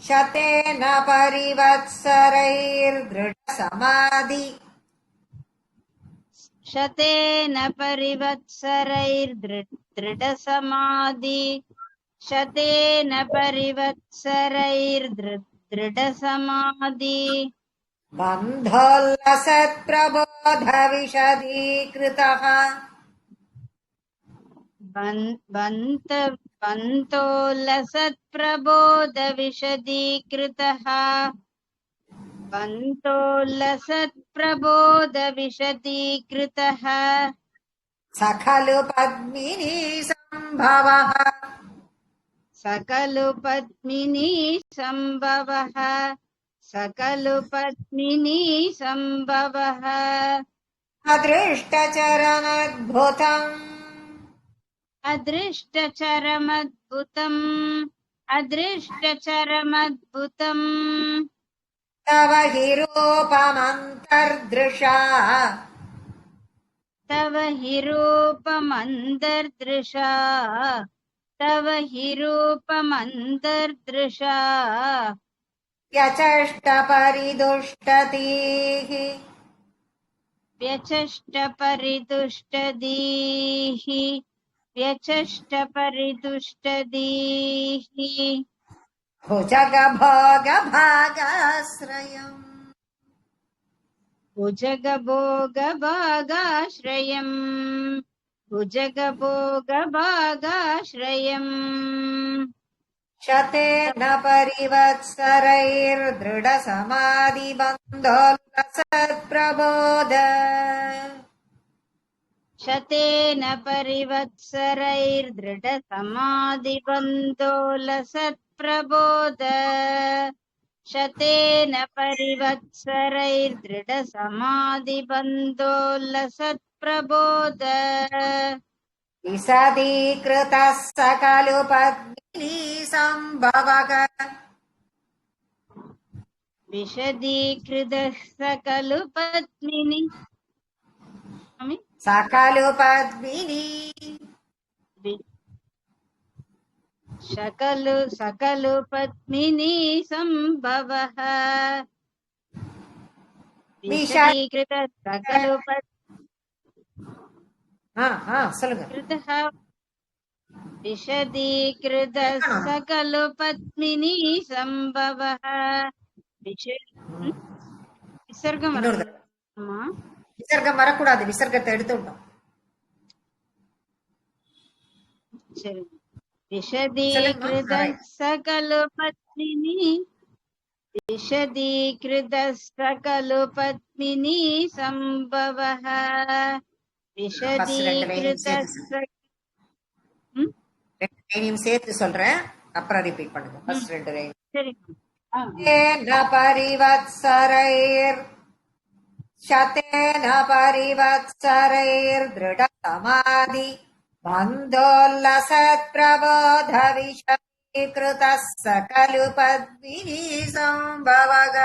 Speaker 1: शतेन परिवत्सरैर्दृढसमाधि
Speaker 4: शतेन परिवत्सरैर्दृढसमाधि शतेन परिवत्सरैर्दृढसमाधि
Speaker 1: बन्धोल्लसत्प्रबोधविशदीकृतः
Speaker 4: बन्तोल्लसत्प्रबोधविशदीकृतः बन्तोल्लसत्प्रबोधविशदीकृतः
Speaker 1: सकलु पद्मिनी सम्भवः
Speaker 4: सकलु पद्मिनी सम्भवः सकलु पद्मिनी सम्भवः
Speaker 1: अदृष्टचरमद्भुतम्
Speaker 4: अदृष्टचरमद्भुतम् अदृष्टचरमद्भुतम्
Speaker 1: तव हि रूपमन्तर्दृशा
Speaker 4: तव हि रूपमन्तर्दृशा तव हि रूपमन्तर्दृशा
Speaker 1: व्यचष्टपरिदुष्टधीः
Speaker 4: व्यचष्टपरितुष्टधीः व्यचष्टपरितुष्टधीः
Speaker 1: भुजगभोगभागाश्रयम्
Speaker 4: भुजगभोगभागाश्रयम् भुजगभोगभागाश्रयम्
Speaker 1: शतेन परिवत्सरैर्दृढसमाधिबन्धोल्लसत्प्रबोध
Speaker 4: शतेन परिवत्सरैर्दृढसमाधिबन्धोलसत्प्रबोध शतेन परिवत्सरैर्दृढसमाधिबन्धोलसत्प्रबोध
Speaker 1: विशदीकृतः सकलु पद्मिनी सम्भवः
Speaker 4: विशदीकृतः सकलु पद्मिनी
Speaker 1: सकलु पद्मिनी
Speaker 4: सकलु पद्मिनी सम्भवः विशदीकृतः सकलु
Speaker 1: சொல்லுங்க
Speaker 4: विशदीकृतः सकलु पद्मिनी सम्भवः விசர்க்கம் வரணுமா?
Speaker 1: விசர்க்கம் வரக்கூடாது, விசர்க்கத்தை எடுத்து விட்டோம்.
Speaker 4: சரி. विशदीकृतः सकलु पद्मिनी विशदीकृतः सकलु पद्मिनी सम्भवः
Speaker 1: ஃபர்ஸ்ட் ரெண்டு லைனையும் சேர்த்து சொல்றேன், அப்புறம் ரிப்பீட் பண்ணுங்க. ஃபர்ஸ்ட் ரெண்டு லைன்.
Speaker 4: சரி.
Speaker 1: பரிவத்சரைர் சதேன பரிவத்சரைர் திருட சமாதி பந்தோல்லசத் பிரபோத விஷீகிருதः சகலு பத்மினி சம்பவக.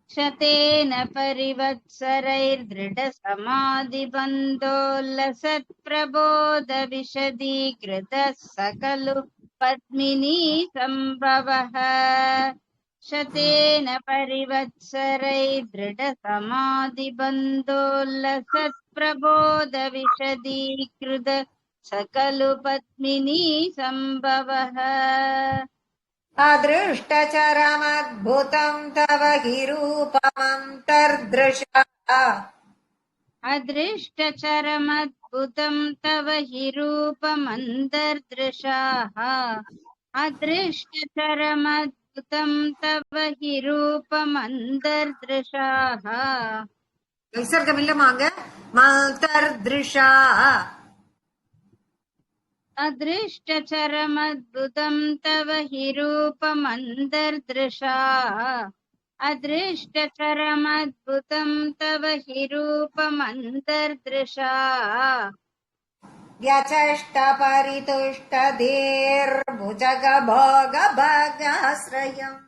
Speaker 4: शतेन परिवत्सरैर्दृढसमाधिबन्धोल्लसत्प्रबोधविशदीकृतः सकलु पद्मिनी सम्भवः. शतेन परिवत्सरैर्दृढसमाधिबन्धोल्लसत्प्रबोधविशदीकृत सकलु पद्मिनी सम्भवः.
Speaker 1: अदृष्टचरमद्भुतं तव हि रूपमन्तर्दृशः.
Speaker 4: अदृष्टचरमद्भुतं तव हि रूपमन्तर्दृशाः. अदृष्टचरमद्भुतं तव हि रूपमन्तर्दृशाः.
Speaker 1: विसर्गम இல்லமாங்க, மந்தர்திருஷா.
Speaker 4: अदृष्टचरमद्भुतं तव हि रूपमन्तर्दृशाः. अदृष्टचरमद्भुतं तव हि रूपमन्तर्दृशाः.
Speaker 1: व्यचष्टपरितुष्टधीर्भुजगभोगभगाश्रयम्.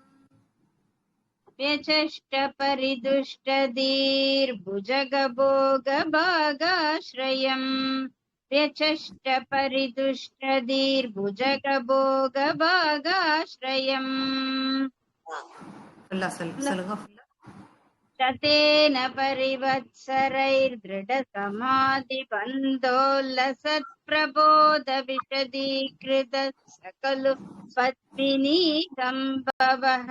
Speaker 4: व्यचष्टपरितुष्टधीर्भुजगभोगभागाश्रयम्. व्यचष्टपरितुष्टधीर्भुजगभोगभागाश्रयम्. शतेन परिवत्सरैर्दृढसमाधिबन्धोल्लसत्प्रबोधविशदीकृतः सकलु पद्मिनी सम्भवः.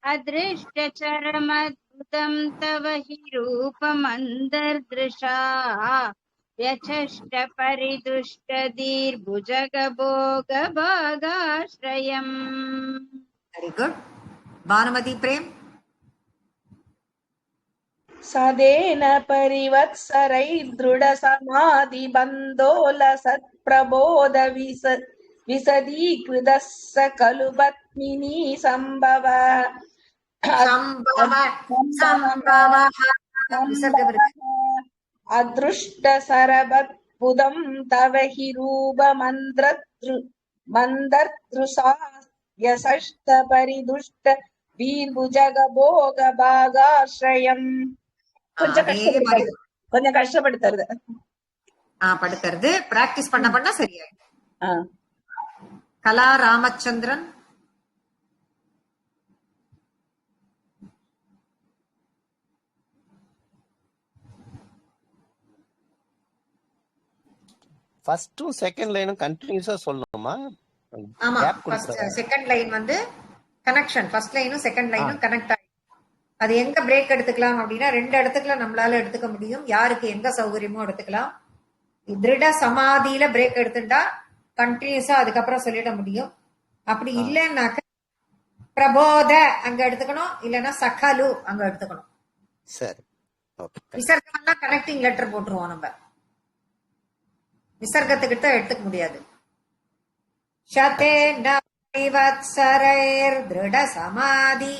Speaker 4: अदृष्टचरमद्भुतं तव हि रूपमन्तर्दृशाः. व्यचष्टपरितुष्टधीर्भुजगभोगभागाश्रयम्.
Speaker 1: Very good. भानुमति प्रेम.
Speaker 17: सदेन परिवत्सरैर्दृढसमाधिबन्धोलसत्प्रबोधविशदीकृतः सकलु पद्मिनी सम्भवः. अदृष्टसरमद्भुतं तव हि रूपमन्तर्दृशा. व्यचष्टपरितुष्टधीर्भुजगभोगभागाश्रयम्. கொஞ்சம் கஷ்டப்படுத்துறது
Speaker 1: படுத்துறது பிராக்டிஸ் பண்ண பண்ண சரியாயிடும். கலா ராமச்சந்திரன்.
Speaker 6: ஃபர்ஸ்டும் செகண்ட் லைனும் கண்டினியூஸா சொல்லணுமா?
Speaker 1: ஆமா, செகண்ட் லைன் வந்து கனெக்ஷன். ஃபர்ஸ்ட் லைனும் செகண்ட் லைனும் கனெக்ட் ஆகும். அது எங்க பிரேக் எடுத்துக்கலாம் அப்படின்னா ரெண்டு இடத்துக்குள்ள நம்மளால எடுத்துக்க முடியும். யாருக்கு எங்க சௌகரியமோ எடுத்துக்கலாம். திருட சமாதியில பிரேக் எடுத்துட்டா கண்டினியூஸா அதுக்கப்புறம் சொல்லிட முடியும். அப்படி இல்லைன்னாக்க பிரபோத அங்க எடுத்துக்கணும், இல்லைன்னா சகலு அங்க எடுத்துக்கணும்.
Speaker 6: சரி,
Speaker 1: விசர்க்கம் எல்லாம் கனெக்டிங் லெட்டர் போட்டுருவோம். நம்ம விசர்க்கத்துக்கிட்ட எடுத்துக்க முடியாது. ஷதேன பரிவத்சரைர் திருட சமாதி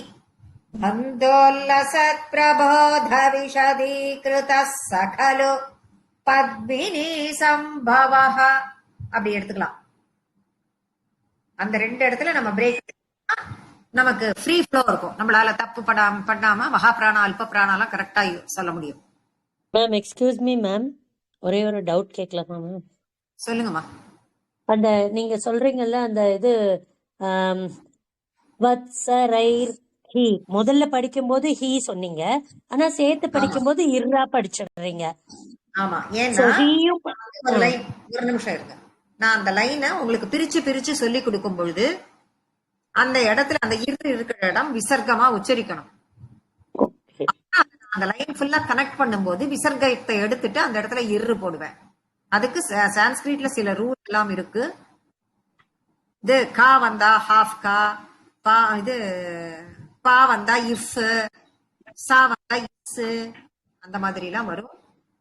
Speaker 1: பந்தோல்லசத் பிரபோத விஷதீகிருதः சகலு பத்மினி சம்பவः அப்படி எடுத்துக்கலாம். அந்த ரெண்டு இடத்துல நம்ம பிரேக் நமக்கு ஃப்ரீ ஃப்ளோ இருக்கும். நம்மளால தப்பு பண்ணாம மகா பிராணா அல்ப பிராணாலாம் கரெக்டா சொல்ல முடியும்.
Speaker 7: மேம் எக்ஸ்கியூஸ் மீ மேம், ஒரே ஒரு டவுட் கேட்கலாமா மேம்?
Speaker 1: சொல்லுங்கம்மா.
Speaker 7: அந்த நீங்க சொல்றீங்கல்ல அந்த இது வத்சரைர் ஹி முதல்ல படிக்கும்போது ஹி சொன்னீங்க, ஆனா சேர்த்து படிக்கும்போது இர்ரா படிச்சிடுறீங்க.
Speaker 1: ஆமா, ஏன்னா ஒரு நிமிஷம் இருங்க. நான் அந்த லைனை உங்களுக்கு பிரிச்சு பிரிச்சு சொல்லி கொடுக்கும் பொழுது அந்த இடத்துல அந்த இரு இருக்கிற இடம் விசர்க்கமா உச்சரிக்கணும். அந்த லைன் ஃபுல்லா கனெக்ட் பண்ணும்போது விசர்க்கத்தை எடுத்துட்டு அந்த இடத்துல இரு போடுவேன். அதுக்கு சான்ஸ்கிரிட்ல சில ரூல் எல்லாம் இருக்கு. இது கா வந்தா ஹாஃப் கா, பா இது பா வந்தா இஃப், சா வந்தா இஸ், அந்த மாதிரி எல்லாம் வரும்.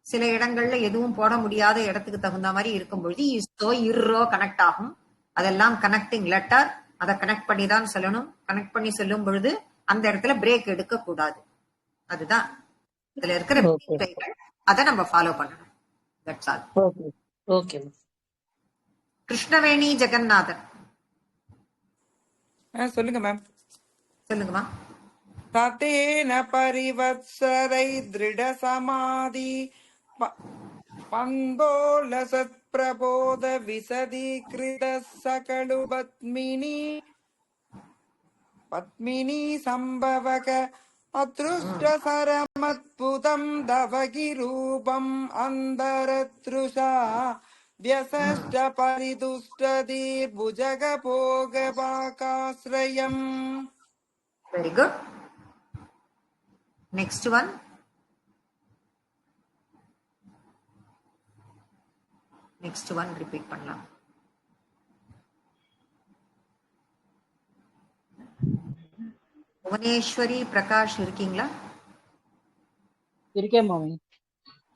Speaker 1: சில இடங்கள்ல எதுவும் போட முடியாத இடத்துக்கு தகுந்த மாதிரி இருக்கும் பொழுது இஸ்ஸோ இர்ரோ கனெக்ட் ஆகும். அதெல்லாம் கனெக்டிங் லெட்டர். அதை கனெக்ட் பண்ணி தான் சொல்லணும். கனெக்ட் பண்ணி சொல்லும் பொழுது அந்த இடத்துல பிரேக் எடுக்க கூடாது. அதுதான் இதுல இருக்கிற அதை நம்ம ஃபாலோ பண்ணணும். That's all.
Speaker 7: Okay.
Speaker 1: Krishnaveni Jaganathan
Speaker 22: சொல்லுங்க மேம்.
Speaker 1: சொல்லுங்கம்மா.
Speaker 22: ததேன பரிவத்சரை திருட சமாதி பந்தோலசத் பிரபோத விசதீகிருத சகலு பத்மினி சம்பவக அத்ருஷ்ட சரமத்புதம் தவகி ரூபம் அந்தரத்ருஷா வியசஷ்ட பரிதுஷ்டதீர் புஜக போக பாகாஸ்ரயம்.
Speaker 1: Very good. Next one. Next one repeat பண்ணலாம். புவனேஸ்வரி பிரகாஷ் இருக்கீங்களா?
Speaker 2: இருக்கேன் மாமி.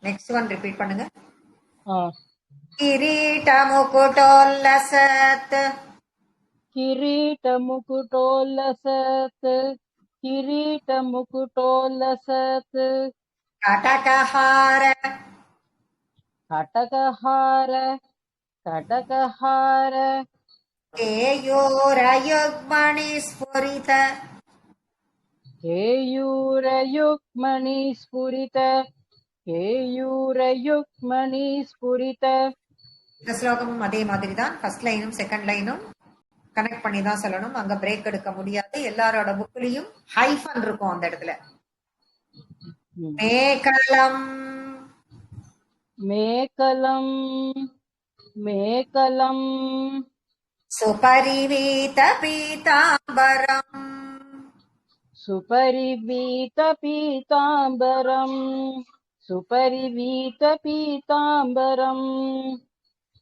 Speaker 1: நெக்ஸ்ட் ஒன் ரிப்பீட் பண்ணுங்க.
Speaker 2: கிரீட முகுட்டோல்லசத் கடகஹார
Speaker 1: கேயூரயுக்மணி ஸ்புரித. இந்த ஸ்லோகமும் அதே மாதிரி தான். ஃபர்ஸ்ட் லைனும் செகண்ட் லைனும் கனெக்ட் பண்ணி தான் சொல்லணும். அங்க பிரேக் எடுக்க முடியாது. எல்லாரோட புக்லயும் ஹைஃபன் இருக்கும் அந்த இடத்துல.
Speaker 2: மேகலம்
Speaker 1: சுபரிவீத பீதாம்பரம்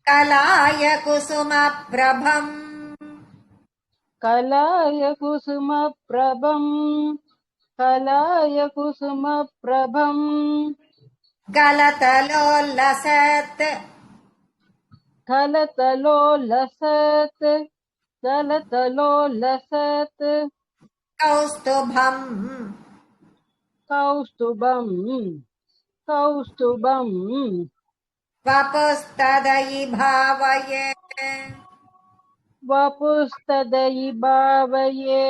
Speaker 1: கலாய குசும பிரபம் கலதலோல்லசத்
Speaker 2: கௌஸ்துபம்
Speaker 1: வபுஸ்ததயி
Speaker 2: பாவயே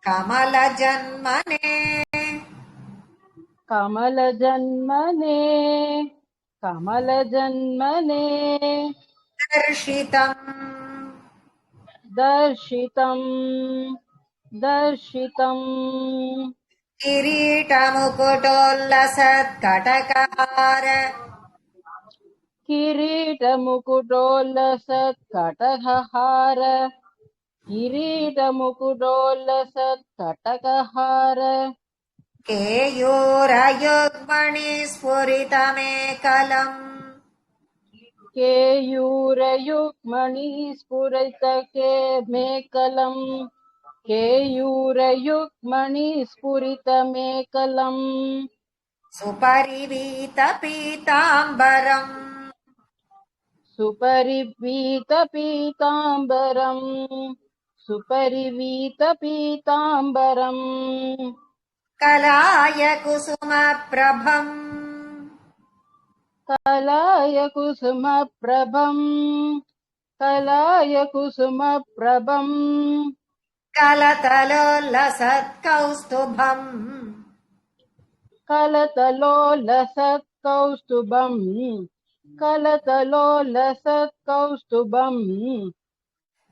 Speaker 1: கமல ஜன்மனே
Speaker 2: தர்ஷிதம்
Speaker 1: கிரீட முகுட்டோல்லசத் கடகஹார கேயூரயுக்மணி ஸ்புரிதமேகலம் சுபரிவீத பீதாம்பரம் கலாய குசும பிரபம் கலதலோல்லசத் கௌஸ்துபம்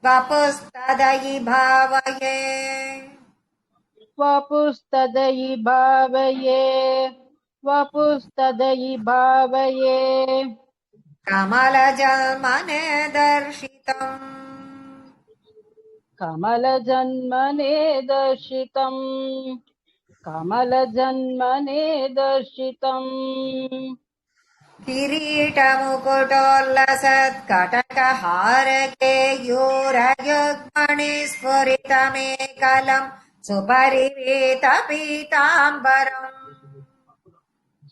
Speaker 1: வபுஸ்ததயி பாவயே கமல ஜன்மனே தர்ஷிதம் கிரீட முகுட்டோல்லசத் கடகஹார கேயூரயுக்மணி ஸ்புரிதமேகலம் सुपरिवेत पीताम्बरम्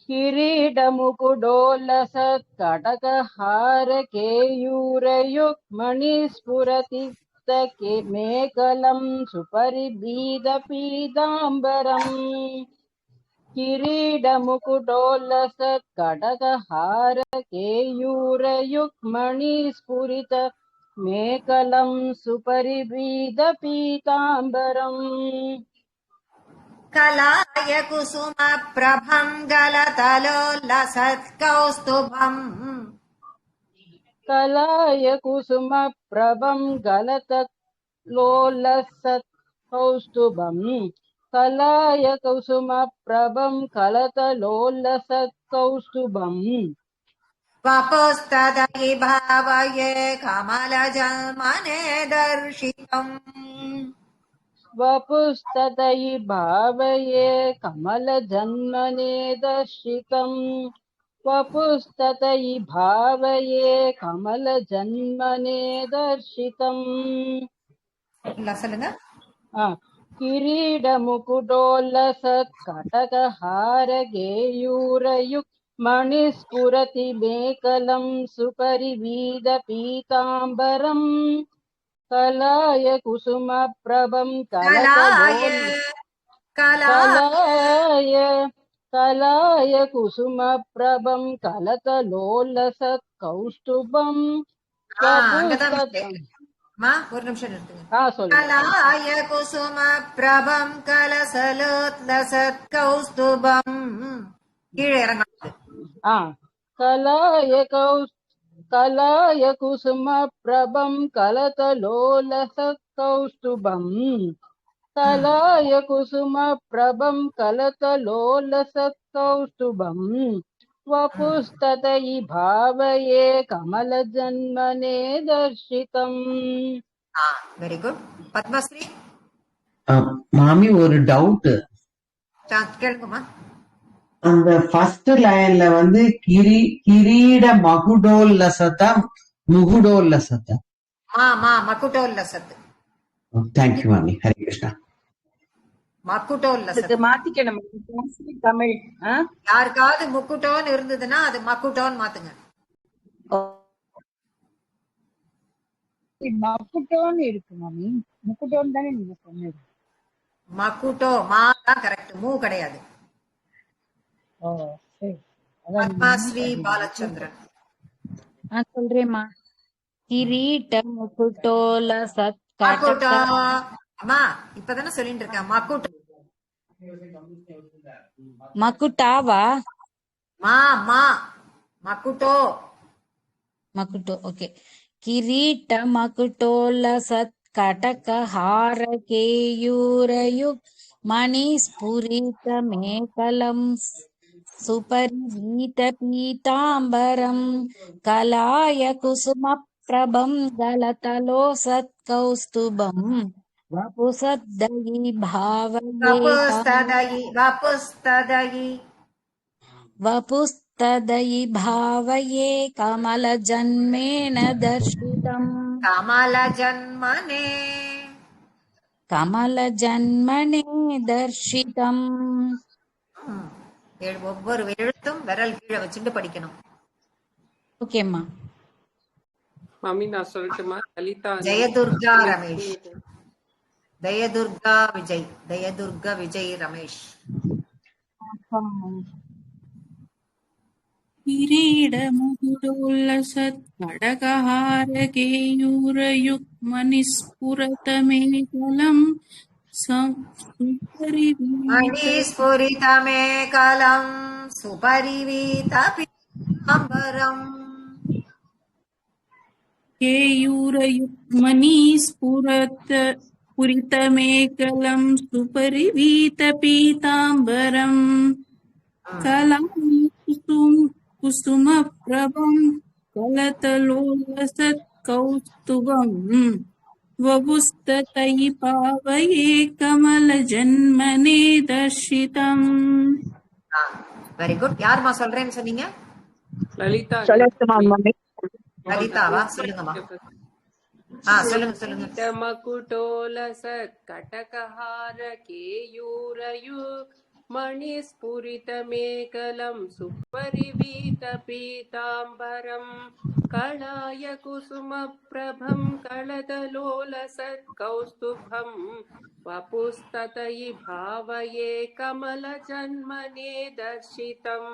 Speaker 2: किरीटमुकुडोलसत्कटकहारकेयूरयुग्मणिस्फुरति मेकलं सुपरिबीधपीताम्बरम् किरीटमुकुटोलसत्कटकहारकेयूरयुग्मणिस्फुरित मेकलं सुपरिबीधपीताम्बरम्
Speaker 1: कलाय कुसुमप्रभम् गलतलोल्लसत्कौस्तुभम्
Speaker 2: कलाय कुसुमप्रभं गलतलोलसत्कौस्तुभम् कलाय कुसुमप्रभं कलतलोलसत्कौस्तुभम्
Speaker 1: वपुस्तदयि भावये कमलजन्मने दर्शितम्
Speaker 2: वपुस्तदयि भावये कमलजन्मने दर्शितम् वपुस्तदयि भावये कमलजन्मने दर्शितम् किरीटमुकुटोलसत्कटकहारकेयूरयुग्मणिस्फुरति मेकलं सुपरिवीधपीताम्बरम् कलाय कुसुमप्रभं कलाय कुसुमप्रभं कलतलोलसत्कौस्तुभम्
Speaker 1: ஒரு நிமிஷம் நிறுத்துங்க. கலாய குசுமப்ரபம் கலசலோத்லசத்கௌஸ்துபம் கீழே இறங்காது.
Speaker 2: कलाय कुसुमप्रभं कलतलोलसत्कौस्तुभम् कलाय कुसुमप्रभं कलतलोलसत्कौस्तुभम् वपुस्तदयि भावये कमलजन्मने दर्शितम्
Speaker 1: வெரி குட். பத்மஸ்ரீ
Speaker 16: மாமி ஒரு டவுட்.
Speaker 1: கேளுங்கம்மா.
Speaker 16: அந்த ஃபர்ஸ்ட் லைன்ல வந்து கிரீட மகுடோல்லசதா முகுடோல்லசதா
Speaker 1: மகுடோல்லசத்.
Speaker 16: தேங்க்யூ மாமி. ஹரே கிருஷ்ணா.
Speaker 1: மக்குட்டோல்லசத்
Speaker 3: மாத்திக்கணும் தமிழ்.
Speaker 1: யாருக்காவது முக்குட்டோன்னு இருந்ததுன்னா அது மக்குட்டோன்னு மாத்துங்க.
Speaker 12: மக்குட்டோன்னு இருக்கு மாமி. முக்குட்டோன்னு தானே நீங்க சொன்னது.
Speaker 1: மக்குட்டோ மா தான் கரெக்ட், மூ கிடையாது. பத்மஸ்ரீ பாலச்சந்திரன்
Speaker 8: சொல்றேம்மா. கிரீட்ட முக்குட்டோலசத்
Speaker 1: அம்மா இப்பதானே சொல்லிட்டு இருக்கேன்.
Speaker 8: மக்குட்டாவா?
Speaker 1: மக்குட்டோ
Speaker 8: மக்குட்டோ. ஓகே. கிரீட்ட மக்குட்டோலசத் கடகஹார கேயூரயுக் மணிஸ்புரித மேகலம் சுபரிவீத பீதாம்பரம் கலாய குசும பிரபம் கலதலோசத் கௌஸ்துபம் வபுசத்தயி भावये कमलजन्मेन दर्शितम् கமலஜன்மனே தர்ஷிதம்.
Speaker 1: ஒவ்வொரு எழுத்தும் விரல் கீழே வச்சுட்டு படிக்கணும்.
Speaker 8: ஓகேம்மா.
Speaker 9: மாமி நான் சொல்லட்டுமா? லலிதா
Speaker 1: ஜெயதுர்கா ரமேஷ். ஜெயதுர்கா விஜய் ரமேஷ்.
Speaker 14: கிரீடமுகுடோல்லசத் கடகஹாரகேயூரயுக்மணிஸ்ஃபுரதமேகலம்
Speaker 1: மணிஸ்ஃபுரிதமேகலம் சுபரிவீதபீதாம்பரம்
Speaker 14: கேயூரயுக்மணிஸ்ஃபுரிதமேகலம் சுபரிவீதபீதாம்பரம் கலாம் कुसुमप्रभं कलतलोलसत् कौस्तुभं वपुस्ततयि भावये कमलजन्मने दर्शितम्.
Speaker 1: Very good. யாருமா சொல்றேன்னு சொன்னீங்க?
Speaker 9: லலிதா.
Speaker 1: லலிதாவா? சொல்லுங்கம்மா. சொல்லுங்க சொல்லுங்க.
Speaker 9: मकुटोलसत्कटकहार केयूरयुक् मणिस्फुरितमेकलं सुपरिवीतपीताम्बरं कलाय कुसुमप्रभं कलदलोलसत्कौस्तुभं वपुस्ततयि भावये कमलजन्मने दर्शितम्.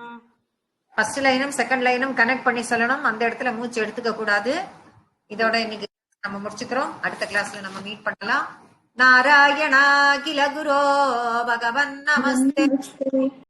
Speaker 1: ஃபர்ஸ்ட் லைனும் செகண்ட் லைனும் கனெக்ட் பண்ணி சொல்லணும். அந்த இடத்துல மூச்சு எடுத்துக்க கூடாது. இதோட இன்னைக்கு நம்ம முடிச்சுக்கிறோம். அடுத்த கிளாஸ்ல நம்ம மீட் பண்ணலாம். நாராயணா கில குரோ பகவன் நமஸ்தே.